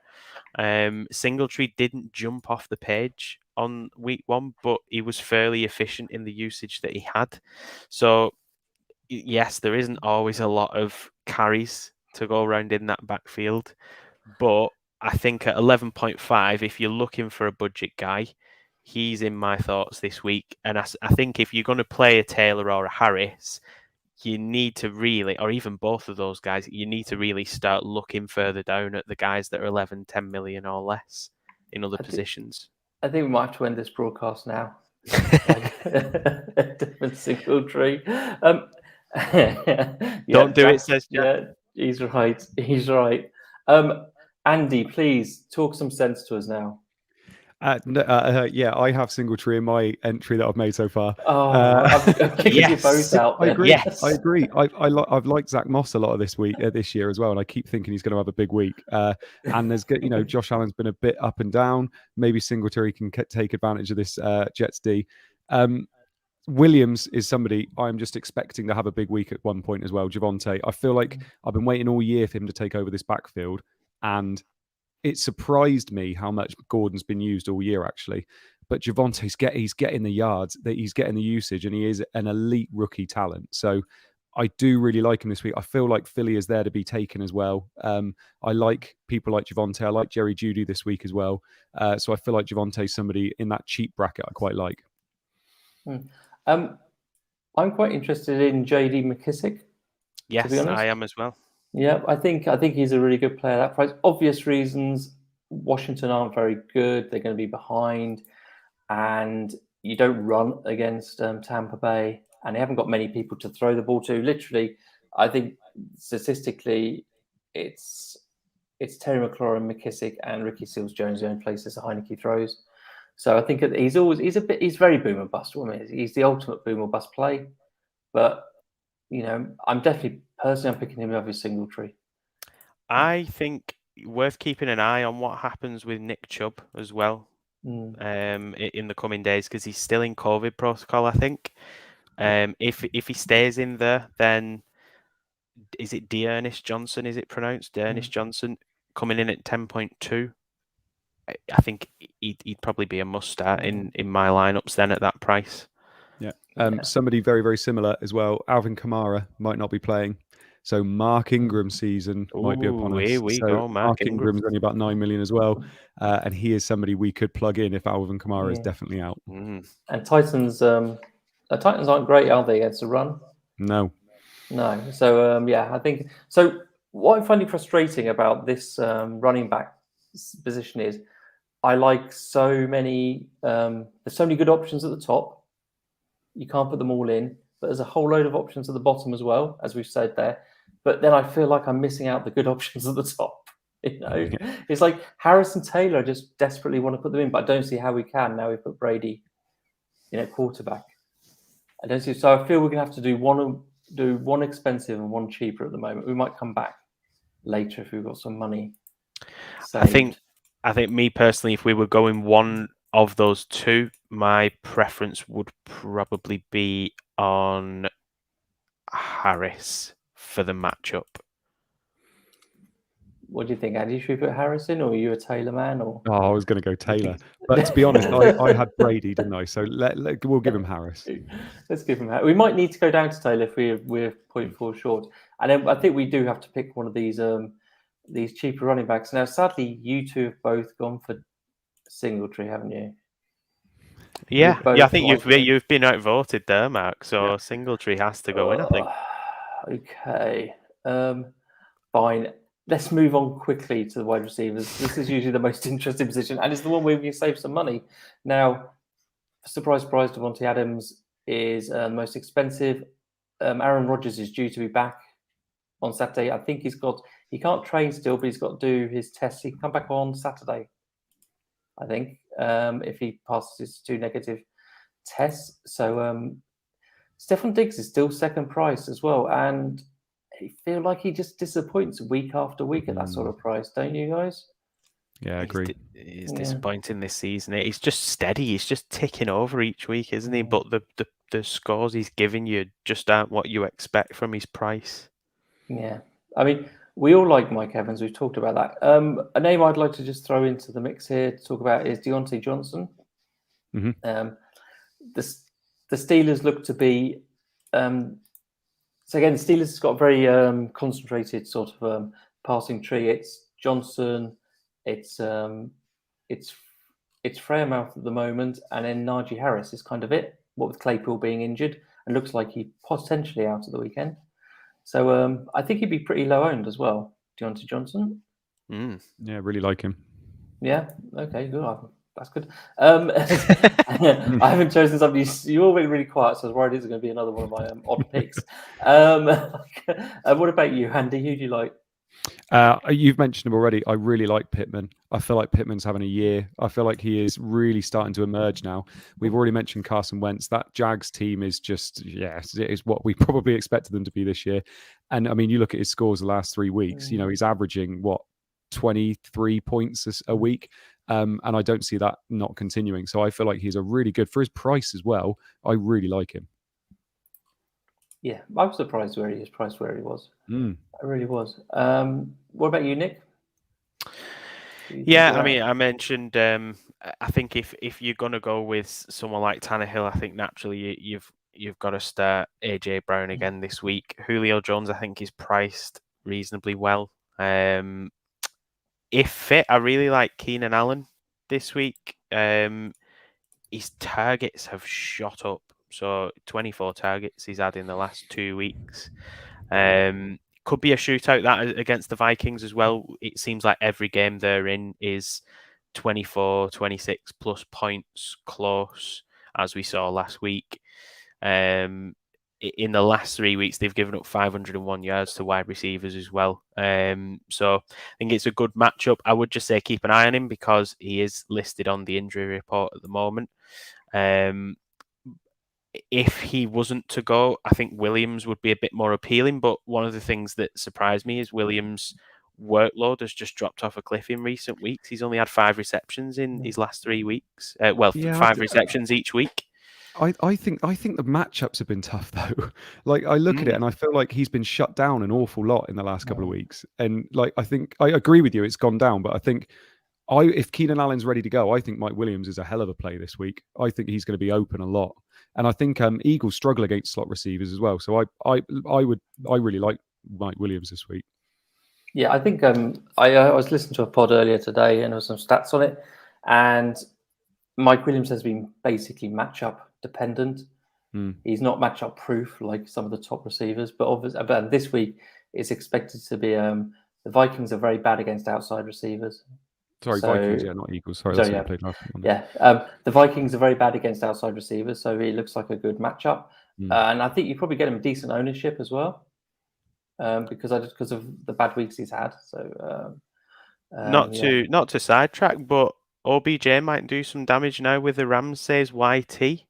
Singletary didn't jump off the page on week 1, but he was fairly efficient in the usage that he had. So yes, there isn't always a lot of carries to go around in that backfield, but I think at 11.5, if you're looking for a budget guy, he's in my thoughts this week. And I think if you're going to play a Taylor or a Harris, you need to really, or even both of those guys, you need to really start looking further down at the guys that are 11, 10 million or less in other positions. I think we might have to end this broadcast now. Different Singletary. Don't do it, says Jack. Yeah, he's right. Andy, please talk some sense to us now. Yeah, I have Singletary in my entry that I've made so far. I'm kicking you both out. I agree. Yes. I agree. I've liked Zach Moss a lot of this year as well, and I keep thinking he's going to have a big week. And there's Josh Allen's been a bit up and down. Maybe Singletary can take advantage of this Jets D. Williams is somebody I'm just expecting to have a big week at one point as well. Javonte, I feel like I've been waiting all year for him to take over this backfield, and it surprised me how much Gordon's been used all year, actually. But Javonte's he's getting the yards, he's getting the usage, and he is an elite rookie talent. So I do really like him this week. I feel like Philly is there to be taken as well. I like people like Javonte. I like Jerry Judy this week as well. So I feel like Javonte's somebody in that cheap bracket I quite like. I'm quite interested in JD McKissick. Yes, I am as well. Yeah, I think he's a really good player. That price, obvious reasons. Washington aren't very good; they're going to be behind, and you don't run against Tampa Bay, and they haven't got many people to throw the ball to. Literally, I think statistically, it's Terry McLaurin, McKissick, and Ricky Seals-Jones the only places that Heineke throws. So I think he's very boom or bust. He's the ultimate boom or bust play, but I'm picking him over Singletary. I think worth keeping an eye on what happens with Nick Chubb as well in the coming days, because he's still in COVID protocol, I think. If he stays in there, then is it Dearness Johnson? Is it pronounced Dearness Johnson coming in at 10.2? I think he'd probably be a must start in my lineups then at that price. Yeah. Somebody very, very similar as well. Alvin Kamara might not be playing. So Mark Ingram's season might be upon us. Here we go, Mark Ingram's only about 9 million as well. And he is somebody we could plug in if Alvin Kamara is definitely out. And Titans The Titans aren't great, are they, against the run? No. So I think so. What I find frustrating about this running back position is I like so many. There's so many good options at the top. You can't put them all in, but there's a whole load of options at the bottom as well, as we've said there. But then I feel like I'm missing out the good options at the top. It's like Harris and Taylor. I just desperately want to put them in, but I don't see how we can now. We put Brady, quarterback. I don't see. So I feel we're gonna have to do one expensive and one cheaper at the moment. We might come back later if we've got some money saved. I think me personally, if we were going one of those two, my preference would probably be on Harris for the matchup. What do you think, Andy? Should we put Harris in, or are you a Taylor man? Or I was going to go Taylor, but to be honest, I had Brady, didn't I? So we'll give him Harris. Let's give him Harris. We might need to go down to Taylor if we're 0.4 short, and then I think we do have to pick one of these cheaper running backs. Now, sadly, you two have both gone for Singletary, haven't you? Yeah. I think you've been outvoted there, Mark. So Singletary has to go in, I think. Okay, fine. Let's move on quickly to the wide receivers. This is usually the most interesting position, and it's the one where we can save some money. Now, surprise, Javonte Adams is the most expensive. Aaron Rodgers is due to be back on Saturday. I think he can't train still, but he's got to do his tests. He can come back on Saturday, I think, if he passes his 2 negative tests. So Stefan Diggs is still second price as well, and I feel like he just disappoints week after week at that sort of price, don't you guys? Yeah, I agree. He's disappointing this season. He's just steady. He's just ticking over each week, isn't he? But the scores he's giving you just aren't what you expect from his price. Yeah. I mean, we all like Mike Evans. We've talked about that. A name I'd like to just throw into the mix here to talk about is Deontay Johnson. Mm-hmm. The Steelers look to be... So again, the Steelers has got a very concentrated sort of passing tree. It's Johnson, it's Freiermouth at the moment, and then Najee Harris is kind of it. What with Claypool being injured, and looks like he's potentially out at the weekend. So I think he'd be pretty low owned as well, Deontay Johnson. Yeah, really like him. Yeah. Okay. Good. That's good. I haven't chosen somebody. You're all being really quiet, so I was worried it's going to be another one of my odd picks. What about you, Andy? Who do you like? You've mentioned him already. I really like Pittman. I feel like Pittman's having a year. I feel like he is really starting to emerge now. We've already mentioned Carson Wentz. That Jags team is just, it is what we probably expected them to be this year. And I mean, you look at his scores the last 3 weeks, he's averaging 23 points a week. And I don't see that not continuing. So I feel like he's a really good, for his price as well. I really like him. Yeah, I was surprised where he is priced where he was. I really was. What about you, Nick? Yeah, I mean, I mentioned. I think if you're gonna go with someone like Tannehill, I think naturally you've got to start AJ Brown again this week. Julio Jones, I think, is priced reasonably well. If fit, I really like Keenan Allen this week. His targets have shot up. So 24 targets he's had in the last 2 weeks. Could be a shootout that against the Vikings as well. It seems like every game they're in is 24, 26 plus points close, as we saw last week. In the last 3 weeks, they've given up 501 yards to wide receivers as well. So I think it's a good matchup. I would just say keep an eye on him because he is listed on the injury report at the moment. If he wasn't to go, I think Williams would be a bit more appealing. But one of the things that surprised me is Williams' workload has just dropped off a cliff in recent weeks. He's only had 5 receptions in his last 3 weeks. 5 receptions each week. I think the matchups have been tough though. Like I look at it and I feel like he's been shut down an awful lot in the last couple of weeks. And like I think I agree with you, it's gone down. But I think if Keenan Allen's ready to go, I think Mike Williams is a hell of a play this week. I think he's going to be open a lot. And I think Eagles struggle against slot receivers as well. So I really like Mike Williams this week. Yeah, I think I was listening to a pod earlier today and there was some stats on it. And Mike Williams has been basically matchup dependent. He's not matchup proof like some of the top receivers, but obviously, but this week it's expected to be. The Vikings are very bad against outside receivers. Sorry, So- Vikings, yeah, not Eagles. Sorry, that's yeah. what they played last week. Yeah, the Vikings are very bad against outside receivers, so it looks like a good matchup. And I think you probably get him decent ownership as well, because of the bad weeks he's had. So Not to sidetrack, but OBJ might do some damage now with the Rams, says YT.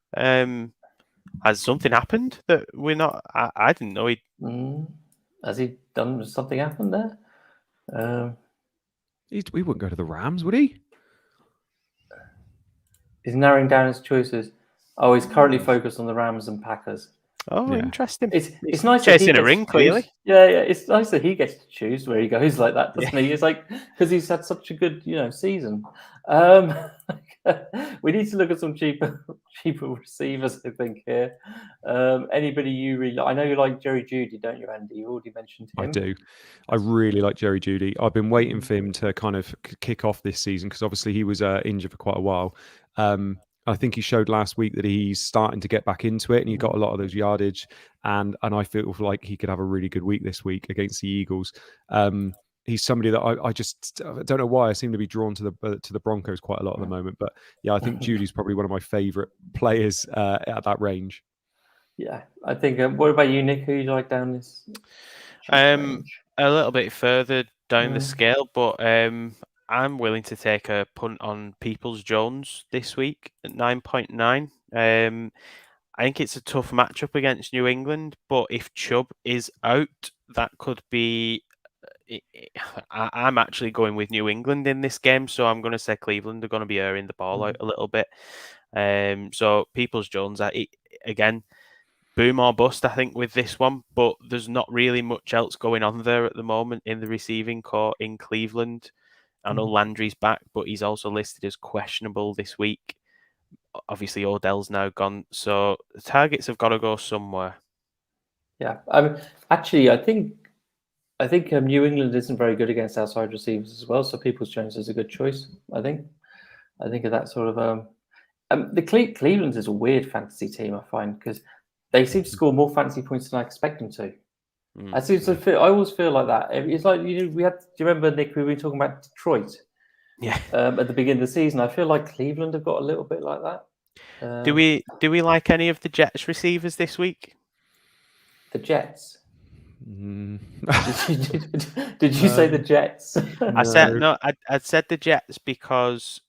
Has something happened that we're not? I didn't know he. Has he done something happened there? He wouldn't go to the Rams, would he? He's narrowing down his choices. Oh, he's currently focused on the Rams and Packers. Oh, Yeah. interesting. It's nice Chasing that he a ring, gets to clearly. choose. Yeah. It's nice that he gets to choose where he goes like that, doesn't he? It's like because he's had such a good, season. We need to look at some cheaper receivers, I think here. Anybody you really like? I know you like Jerry Judy, don't you, Andy? You already mentioned him. I do. I really like Jerry Judy. I've been waiting for him to kind of kick off this season because obviously he was injured for quite a while. I think he showed last week that he's starting to get back into it, and he got a lot of those yardage. And I feel like he could have a really good week this week against the Eagles. He's somebody that I don't know why I seem to be drawn to the Broncos quite a lot at the moment. But yeah, I think Judy's probably one of my favourite players at that range. Yeah, I think. What about you, Nick? Who you like down this? A little bit further down the scale, but I'm willing to take a punt on Peoples-Jones this week at 9.9. I think it's a tough matchup against New England, but if Chubb is out, that could be. I'm actually going with New England in this game, so I'm going to say Cleveland are going to be airing the ball out a little bit. So Peoples-Jones, again, boom or bust, I think, with this one, but there's not really much else going on there at the moment in the receiving corps in Cleveland. I know Landry's back, but he's also listed as questionable this week. Obviously, Odell's now gone, so the targets have got to go somewhere. Yeah, actually, I think New England isn't very good against outside receivers as well, so Peoples-Jones is a good choice. I think of that sort of. The Cleveland is a weird fantasy team, I find, because they seem to score more fantasy points than I expect them to. I always feel like that. It's like we had. Do you remember, Nick? We were talking about Detroit. Yeah. At the beginning of the season, I feel like Cleveland have got a little bit like that. Do we like any of the Jets receivers this week? The Jets. Did you say the Jets? I said no. I said the Jets because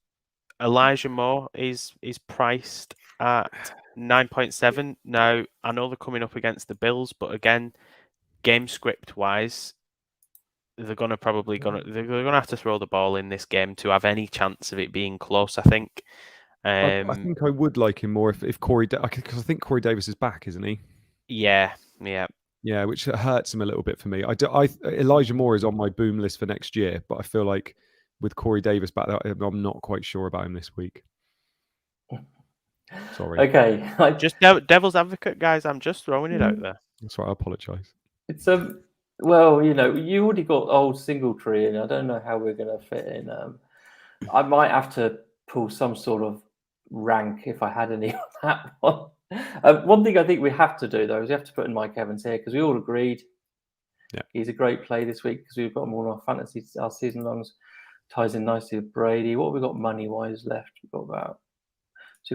Elijah Moore is priced at 9.7. Now I know they're coming up against the Bills, but again, game script wise, they're gonna have to throw the ball in this game to have any chance of it being close. I think. I think I would like him more if Corey, because I think Corey Davis is back, isn't he? Yeah. Yeah, which hurts him a little bit for me. Elijah Moore is on my boom list for next year, but I feel like with Corey Davis back, I'm not quite sure about him this week. Sorry. Okay. Just devil's advocate, guys. I'm just throwing it out there. That's right. I apologise. It's well, you already got old Singletary, and I don't know how we're going to fit in. I might have to pull some sort of rank if I had any on that one. One thing I think we have to do, though, is we have to put in Mike Evans here because we all agreed he's a great play this week because we've got him all on our fantasy. Our season longs ties in nicely with Brady. What have we got money-wise left? We've got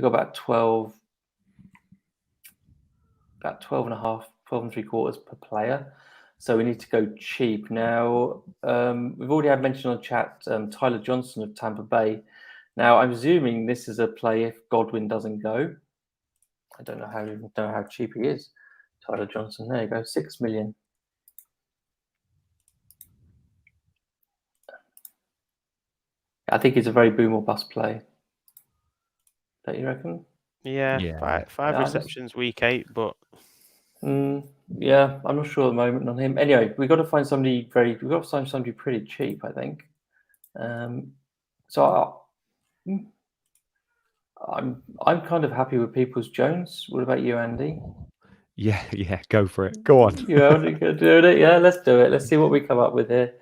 about 12 and a half, 12 and 3/4 per player. So we need to go cheap. Now, we've already had mention on chat Tyler Johnson of Tampa Bay. Now, I'm assuming this is a play if Godwin doesn't go. I don't know how cheap he is. Tyler Johnson, there you go, 6 million. I think it's a very boom or bust play. Don't you reckon? Yeah. Five receptions week 8, but yeah, I'm not sure at the moment on him. Anyway, we've got to find somebody pretty cheap, I think. So I'm kind of happy with Peoples-Jones. What about you, Andy? Yeah, go for it. Go on. You only good doing it? Yeah, let's do it. Let's see what we come up with here.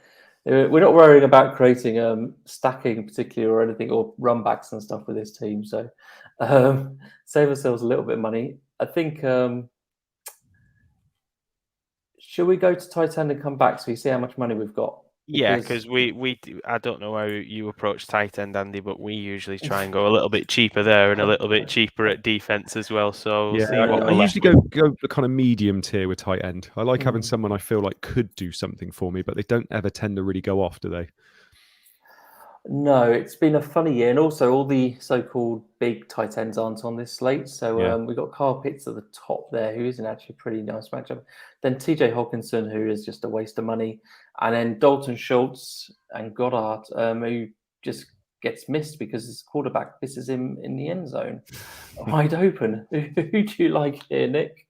We're not worrying about creating stacking particularly or anything or run backs and stuff with this team. So save ourselves a little bit of money. I think. Should we go to tight end and come back so we see how much money we've got? Yeah, because I don't know how you approach tight end, Andy, but we usually try and go a little bit cheaper there and a little bit cheaper at defense as well. So we'll see what I we're left usually with. go the kind of medium tier with tight end. I like having someone I feel like could do something for me, but they don't ever tend to really go off, do they? No, it's been a funny year, and also all the so-called big tight ends aren't on this slate. So we've got Kyle Pitts at the top there, who is an actually pretty nice matchup. Then TJ Hawkinson, who is just a waste of money, and then Dalton Schultz and Goddard, who just gets missed because his quarterback misses him in the end zone, wide open. Who do you like here, Nick?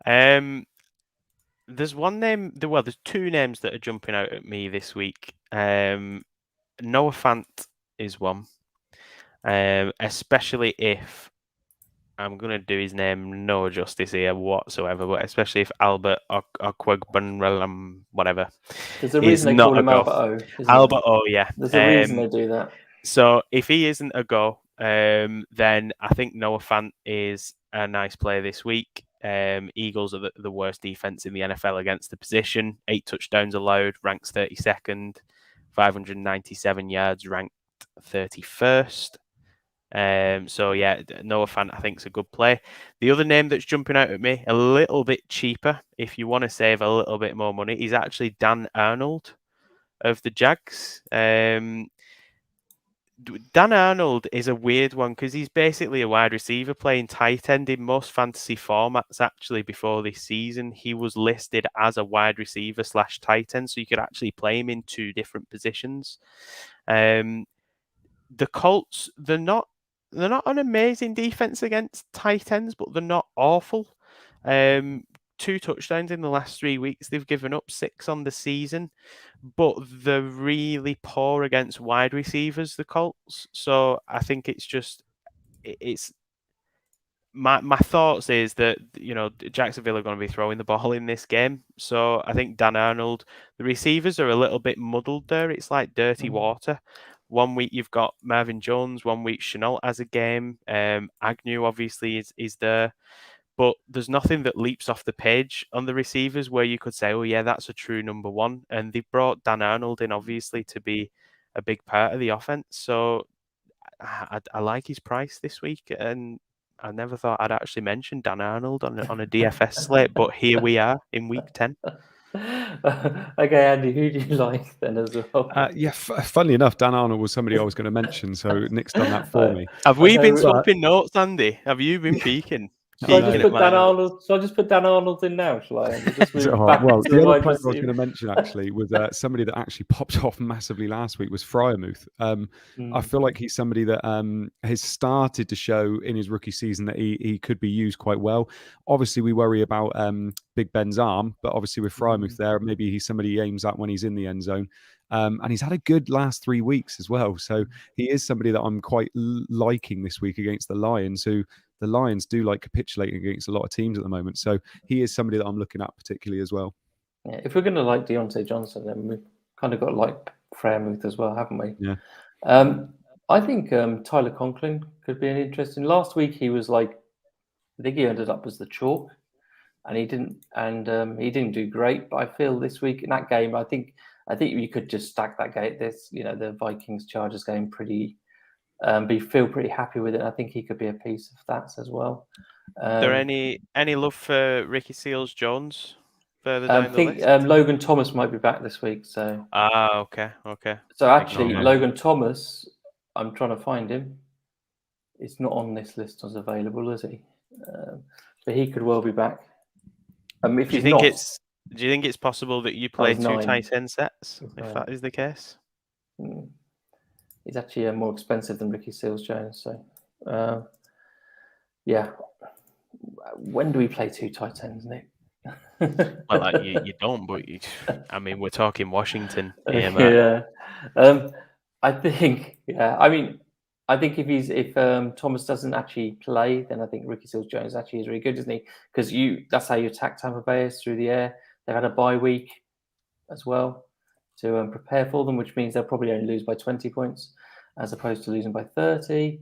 There's one name. Well, there's two names that are jumping out at me this week. Noah Fant is one, especially if I'm going to do his name no justice here whatsoever, but especially if Albert Okwegbenrelam, whatever. There's a reason they call him Albert O. Albert O, yeah. There's a reason they do that. So if he isn't a go, then I think Noah Fant is a nice play this week. Eagles are the worst defense in the NFL against the position. 8 touchdowns allowed, ranks 32nd. 597 yards, ranked 31st. So yeah, Noah Fant I think is a good play. The other name that's jumping out at me, a little bit cheaper, if you want to save a little bit more money, is actually Dan Arnold of the Jags. Dan Arnold is a weird one because he's basically a wide receiver playing tight end in most fantasy formats. Actually, before this season, he was listed as a wide receiver / tight end, so you could actually play him in 2 different positions. The Colts, they're not an amazing defense against tight ends, but they're not awful. 2 touchdowns in the last 3 weeks. They've given up 6 on the season, but they're really poor against wide receivers, the Colts. So I think it's my thoughts is that, Jacksonville are going to be throwing the ball in this game. So I think Dan Arnold, the receivers are a little bit muddled there. It's like dirty water. One week you've got Marvin Jones, one week Chenault has a game. Agnew obviously is there. But there's nothing that leaps off the page on the receivers where you could say, oh, yeah, that's a true number one. And they brought Dan Arnold in, obviously, to be a big part of the offense. So I like his price this week. And I never thought I'd actually mention Dan Arnold on a DFS slate. But here we are in week 10. Okay, Andy, who do you like then as well? Funnily enough, Dan Arnold was somebody I was going to mention. So Nick's done that for me. Have we been swapping notes, Andy? Have you been peeking? Shall I just put Dan Arnold in now? Shall I? The other player I was going to mention actually was somebody that actually popped off massively last week was Freiermuth. I feel like he's somebody that has started to show in his rookie season that he could be used quite well. Obviously, we worry about Big Ben's arm, but obviously with Freiermuth there, maybe he's somebody he aims at when he's in the end zone. And he's had a good last 3 weeks as well. So he is somebody that I'm quite liking this week against the Lions, who the Lions do like capitulating against a lot of teams at the moment. So he is somebody that I'm looking at particularly as well. Yeah, if we're going to like Deontay Johnson, then we've kind of got to like Freiermuth as well, haven't we? Yeah. I think Tyler Conklin could be an interesting. Last week he was I think he ended up as the chalk, and he didn't do great. But I feel this week in that game, I think you could just stack that game. The Vikings Chargers game pretty. Feel pretty happy with it. I think he could be a piece of that as well. There any love for Ricky Seals-Jones further down the list? Logan Thomas might be back this week. So okay. So actually, Logan Thomas, I'm trying to find him. It's not on this list as available, is he? But he could well be back. Do you think it's possible that you play 2 tight end sets if that is the case? He's actually more expensive than Ricky Seals-Jones. So, yeah. When do we play 2 tight ends, Nick? Well, you don't, but we're talking Washington here, yeah. I think if Thomas doesn't actually play, then I think Ricky Seals-Jones actually is really good, isn't he? Because that's how you attack Tampa Bay is through the air. They've had a bye week as well to prepare for them, which means they'll probably only lose by 20 points as opposed to losing by 30.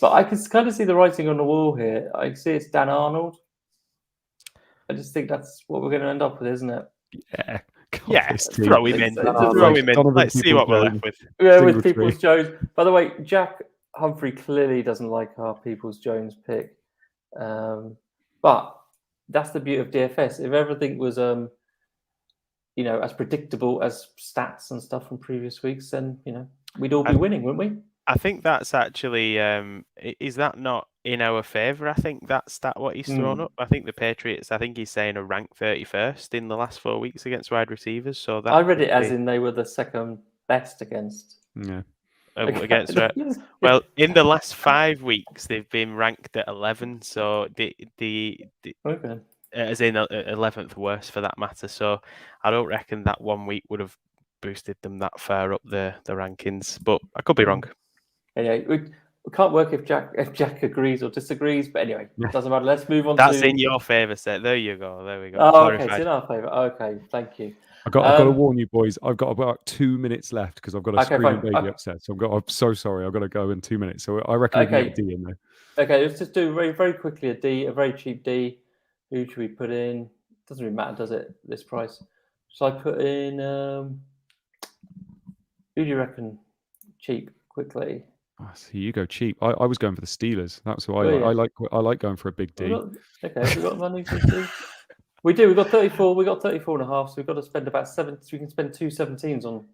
But I can kind of see the writing on the wall here. I can see it's Dan Arnold. I just think that's what we're going to end up with, isn't it? Yeah. God, Yeah, this team. throw him in. It's Throw him in. Donovan Let's see what we're left with. Yeah, Single with Peoples Jones. By the way, Jack Humphrey clearly doesn't like our Peoples Jones pick. But that's the beauty of DFS. If everything was, as predictable as stats and stuff from previous weeks, then, we'd all be winning, wouldn't we? I think that's actually, is that not in our favour? I think that stat what he's thrown up. I think the Patriots, I think he's saying are ranked 31st in the last 4 weeks against wide receivers. So that I read it as in they were the second best against. Yeah. Against well, in the last 5 weeks they've been ranked at 11. So the Okay. as in 11th worst for that matter. So I don't reckon that 1 week would have boosted them that far up the rankings. But I could be wrong. Anyway, we can't work if Jack agrees or disagrees, but anyway, it doesn't matter. Let's move on. That's in your favour, Seth. There you go. There we go. Oh, okay, it's in our favour. Okay, thank you. I've got to warn you, boys. I've got about 2 minutes left because I've got a screaming baby upset. So I'm so sorry. I've got to go in 2 minutes. So I reckon we can get a D in there. Okay, let's just do very, very quickly a D, a very cheap D. Who should we put in? Doesn't really matter, does it? This price. Shall I put in? Who do you reckon? Cheap, quickly. Oh, so you go cheap. I was going for the Steelers. That's who I like. I like going for a big D. We've got money for D. We do. We've got 34. We've got 34 and a half. So we've got to spend about 7. So we can spend 2 17s on.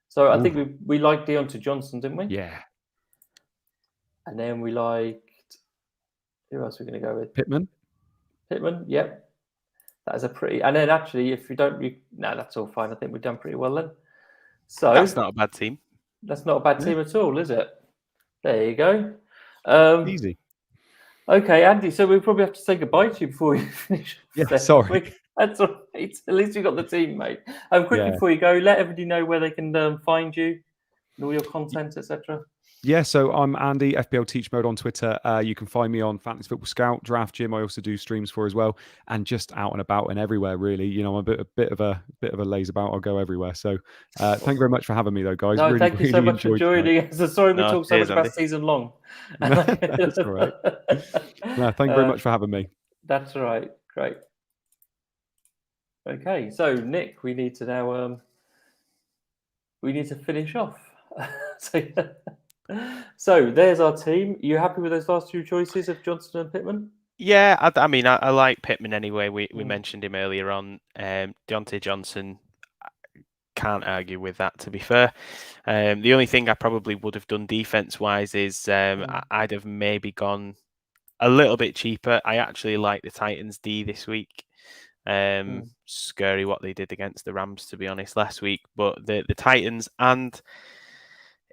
So I think we liked Deontay Johnson, didn't we? Yeah. And then we liked. Who else are we going to go with? Pittman. Yep. That is a pretty. And then actually, if you don't, that's all fine. I think we've done pretty well then. So that's not a bad team. That's not a bad team at all, is it? There you go. Easy. Okay, Andy. So we probably have to say goodbye to you before we finish. Yeah, sorry. That's all right. At least you got the team, mate. Quickly before you go, let everybody know where they can find you and all your content, etc. Yeah, so I'm Andy, FPL Teach Mode on Twitter. You can find me on Fantasy Football Scout, Draft Gym. I also do streams for as well, and just out and about and everywhere. Really, I'm a bit of a laze about. I'll go everywhere. So, thank you very much for having me, though, guys. No, thank you so much for joining. Sorry, we talked so much about season long. That's all right. No, thank you very much for having me. That's all right. Great. Okay, so Nick, we need to now finish off. So there's our team. You happy with those last 2 choices of Johnson and Pittman? Yeah, I mean, I like Pittman anyway. We mentioned him earlier on. Deontay Johnson, can't argue with that, to be fair. The only thing I probably would have done defense-wise is I'd have maybe gone a little bit cheaper. I actually like the Titans D this week. Scary what they did against the Rams, to be honest, last week. But the Titans, and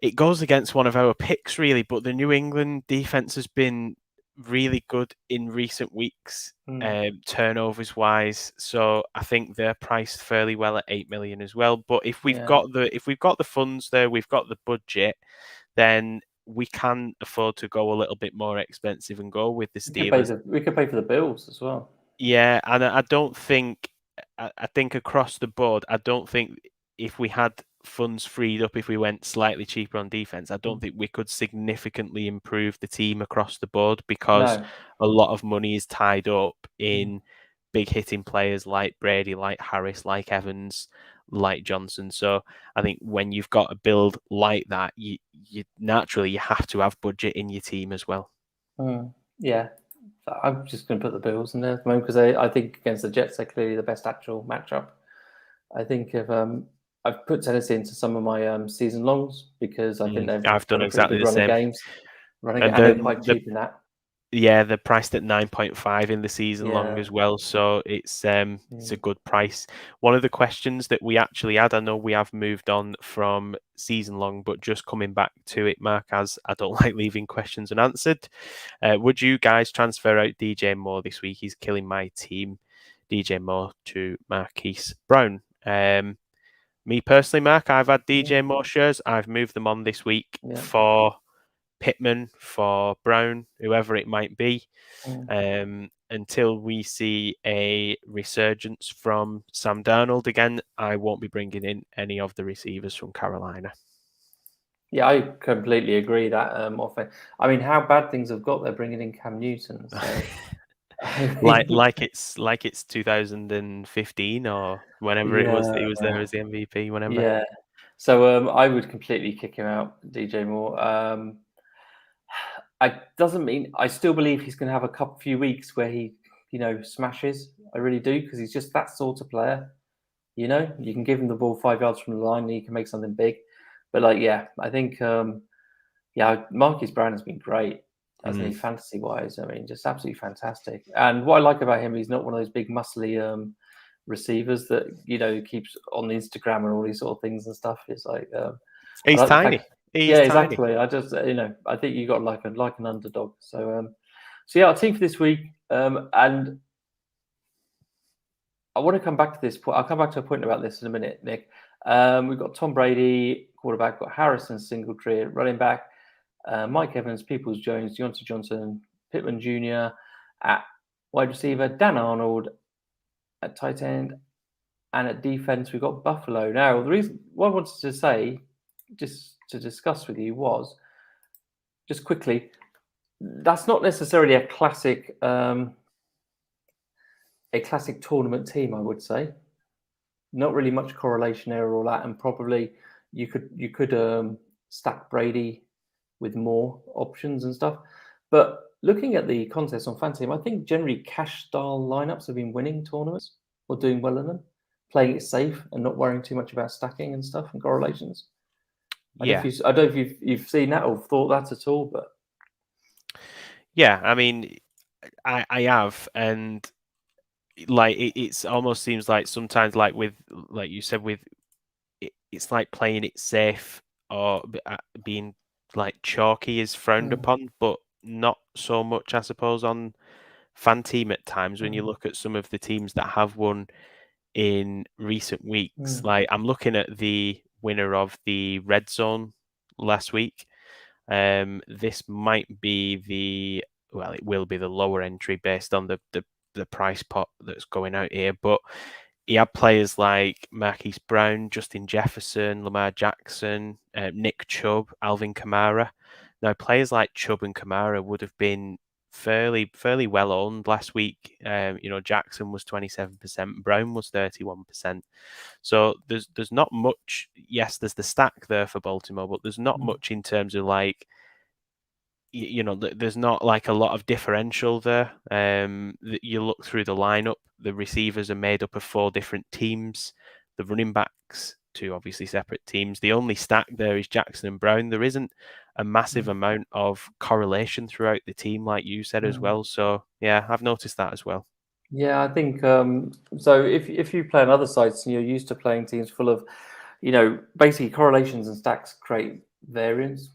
it goes against one of our picks, really, but the New England defense has been really good in recent weeks, turnovers-wise. So I think they're priced fairly well at 8 million as well. But if we've got the funds there, we've got the budget, then we can afford to go a little bit more expensive and go with the Steelers. We could pay for the Bills as well. Yeah, and I don't think. I think across the board, I don't think if we had funds freed up, if we went slightly cheaper on defense, I don't think we could significantly improve the team across the board because a lot of money is tied up in big hitting players like Brady, like Harris, like Evans, like Johnson. So I think when you've got a build like that, you naturally have to have budget in your team as well. Yeah. I'm just going to put the Bills in there at the moment because I think against the Jets, they're clearly the best actual matchup. I think if I've put Tennessee into some of my season longs because I think I've done exactly the same. Games, and they're quite cheap in that. Yeah, they're priced at 9.5 in the season long as well, so it's a good price. One of the questions that we actually had, I know we have moved on from season long, but just coming back to it, Mark, as I don't like leaving questions unanswered. Would you guys transfer out DJ Moore this week? He's killing my team. DJ Moore to Marquis Brown. Me personally, Mark, I've had DJ Moore shares. I've moved them on this week for Pittman, for Brown, whoever it might be, until we see a resurgence from Sam Darnold again. I won't be bringing in any of the receivers from Carolina. Yeah, I completely agree that offense. I mean, how bad things have got, they're bringing in Cam Newton. So, like it's 2015 or whenever it was that he was there yeah, as the MVP. Whenever. yeah. So I would completely kick him out, DJ Moore. I doesn't mean I still believe he's going to have a few weeks where he, smashes. I really do, because he's just that sort of player. You can give him the ball 5 yards from the line and he can make something big. But I think Marquis Brown has been great, hasn't he, fantasy wise? I mean, just absolutely fantastic. And what I like about him, he's not one of those big muscly receivers that keeps on the Instagram and all these sort of things and stuff. It's like he's tiny. Yeah, exactly. I just I think you got like an underdog. So our team for this week, and I want to come back to this point. I'll come back to a point about this in a minute, Nick. We've got Tom Brady, quarterback, got Harrison, Singletary, running back, Mike Evans, Peoples-Jones, Deontay Johnson, Pittman Jr. at wide receiver, Dan Arnold at tight end, and at defense, we've got Buffalo. Now, the reason what I wanted to say, just to discuss with you, was just quickly, that's not necessarily a classic tournament team, I would say. Not really much correlation there or all that, and probably you could stack Brady with more options and stuff. But looking at the contest on FanTeam, I think generally cash style lineups have been winning tournaments or doing well in them, playing it safe and not worrying too much about stacking and stuff and correlations. Yeah, I don't know if you've seen that or thought that at all, but yeah. I mean, I have, and like it's almost seems like sometimes, like you said, it's like playing it safe or being like chalky is frowned upon, but not so much, I suppose, on FanTeam at times when you look at some of the teams that have won in recent weeks. Like I'm looking at the winner of the Redzone last week. This might be it will be the lower entry based on the price pot that's going out here, but he had players like Marquis Brown, Justin Jefferson, Lamar Jackson, Nick Chubb, Alvin Kamara. Now, players like Chubb and Kamara would have been fairly well owned last week. Jackson was 27%, Brown was 31%. So there's not much. Yes, there's the stack there for Baltimore, but there's not much in terms of like, there's not like a lot of differential there. You look through the lineup, the receivers are made up of 4 different teams, the running backs, 2 obviously separate teams. The only stack there is Jackson and Brown. There isn't a massive amount of correlation throughout the team, like you said as well. So yeah, I've noticed that as well. Yeah, I think so. If you play on other sites and you're used to playing teams full of, basically correlations and stacks create variance.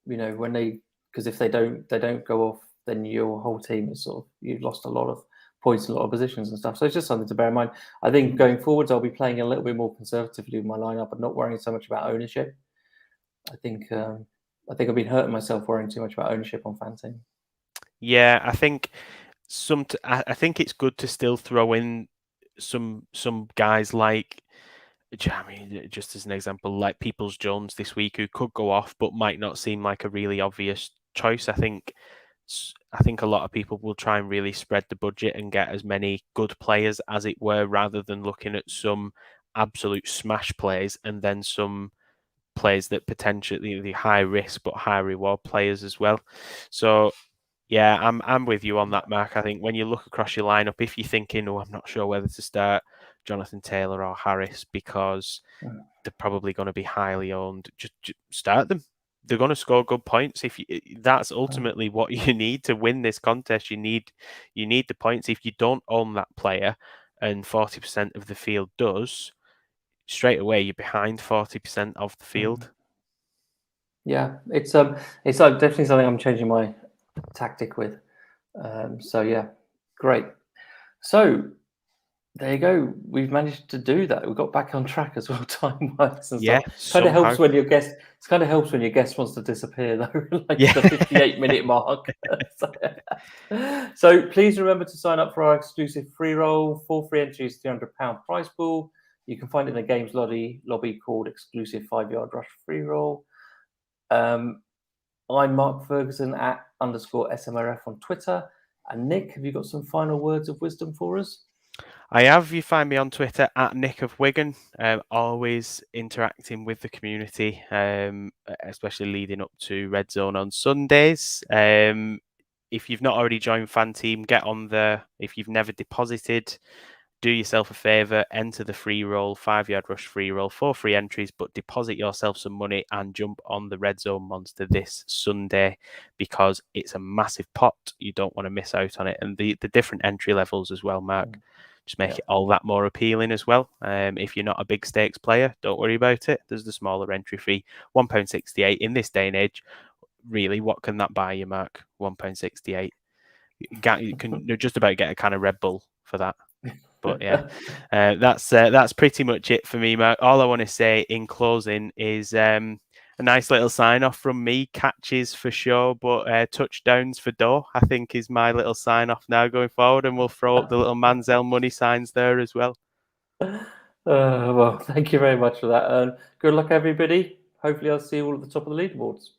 Because if they don't go off, then your whole team is you've lost a lot of points, a lot of positions and stuff. So it's just something to bear in mind. I think going forwards, I'll be playing a little bit more conservatively with my lineup and not worrying so much about ownership. I think I've been hurting myself worrying too much about ownership on FanTeam. Yeah, I think I think it's good to still throw in some guys like, I mean, just as an example, like Peoples-Jones this week, who could go off but might not seem like a really obvious choice. I think a lot of people will try and really spread the budget and get as many good players as it were, rather than looking at some absolute smash plays and then some players that potentially the high risk but high reward players as well. So yeah, I'm with you on that, Mark. I think when you look across your lineup, if you're thinking, I'm not sure whether to start Jonathan Taylor or Harris because they're probably going to be highly owned, just start them. They're going to score good points. That's ultimately what you need to win this contest. You need the points. If you don't own that player, and 40% of the field does, straight away you're behind 40% of the field. Yeah, it's definitely something I'm changing my tactic with. So yeah, great. So there you go. We've managed to do that. We got back on track as well, time-wise and stuff. Kind of helps when your guest. It kind of helps when your guest wants to disappear, though, like the 58-minute mark. So please remember to sign up for our exclusive free roll. 4 free entries, £300 prize pool. You can find it in the games lobby called Exclusive 5-Yard Rush Free Roll. I'm Mark Ferguson at _SMRF on Twitter. And Nick, have you got some final words of wisdom for us? I have. You find me on Twitter at Nick of Wigan. Always interacting with the community, especially leading up to Red Zone on Sundays. If you've not already joined FanTeam, get on there. If you've never deposited, do yourself a favour, enter the free roll, 5-yard rush free roll, 4 free entries, but deposit yourself some money and jump on the Red Zone monster this Sunday, because it's a massive pot. You don't want to miss out on it. And the different entry levels as well, Mark, just make it all that more appealing as well. If you're not a big stakes player, don't worry about it. There's the smaller entry fee, £1.68 in this day and age. Really, what can that buy you, Mark? £1.68. You can just about get a kind of Red Bull for that. But yeah, that's pretty much it for me, Mark. All I want to say in closing is a nice little sign off from me. Catches for sure, but touchdowns for Doe, I think, is my little sign off now going forward, and we'll throw up the little Manziel money signs there as well. Well, thank you very much for that. Good luck, everybody. Hopefully, I'll see you all at the top of the leaderboards.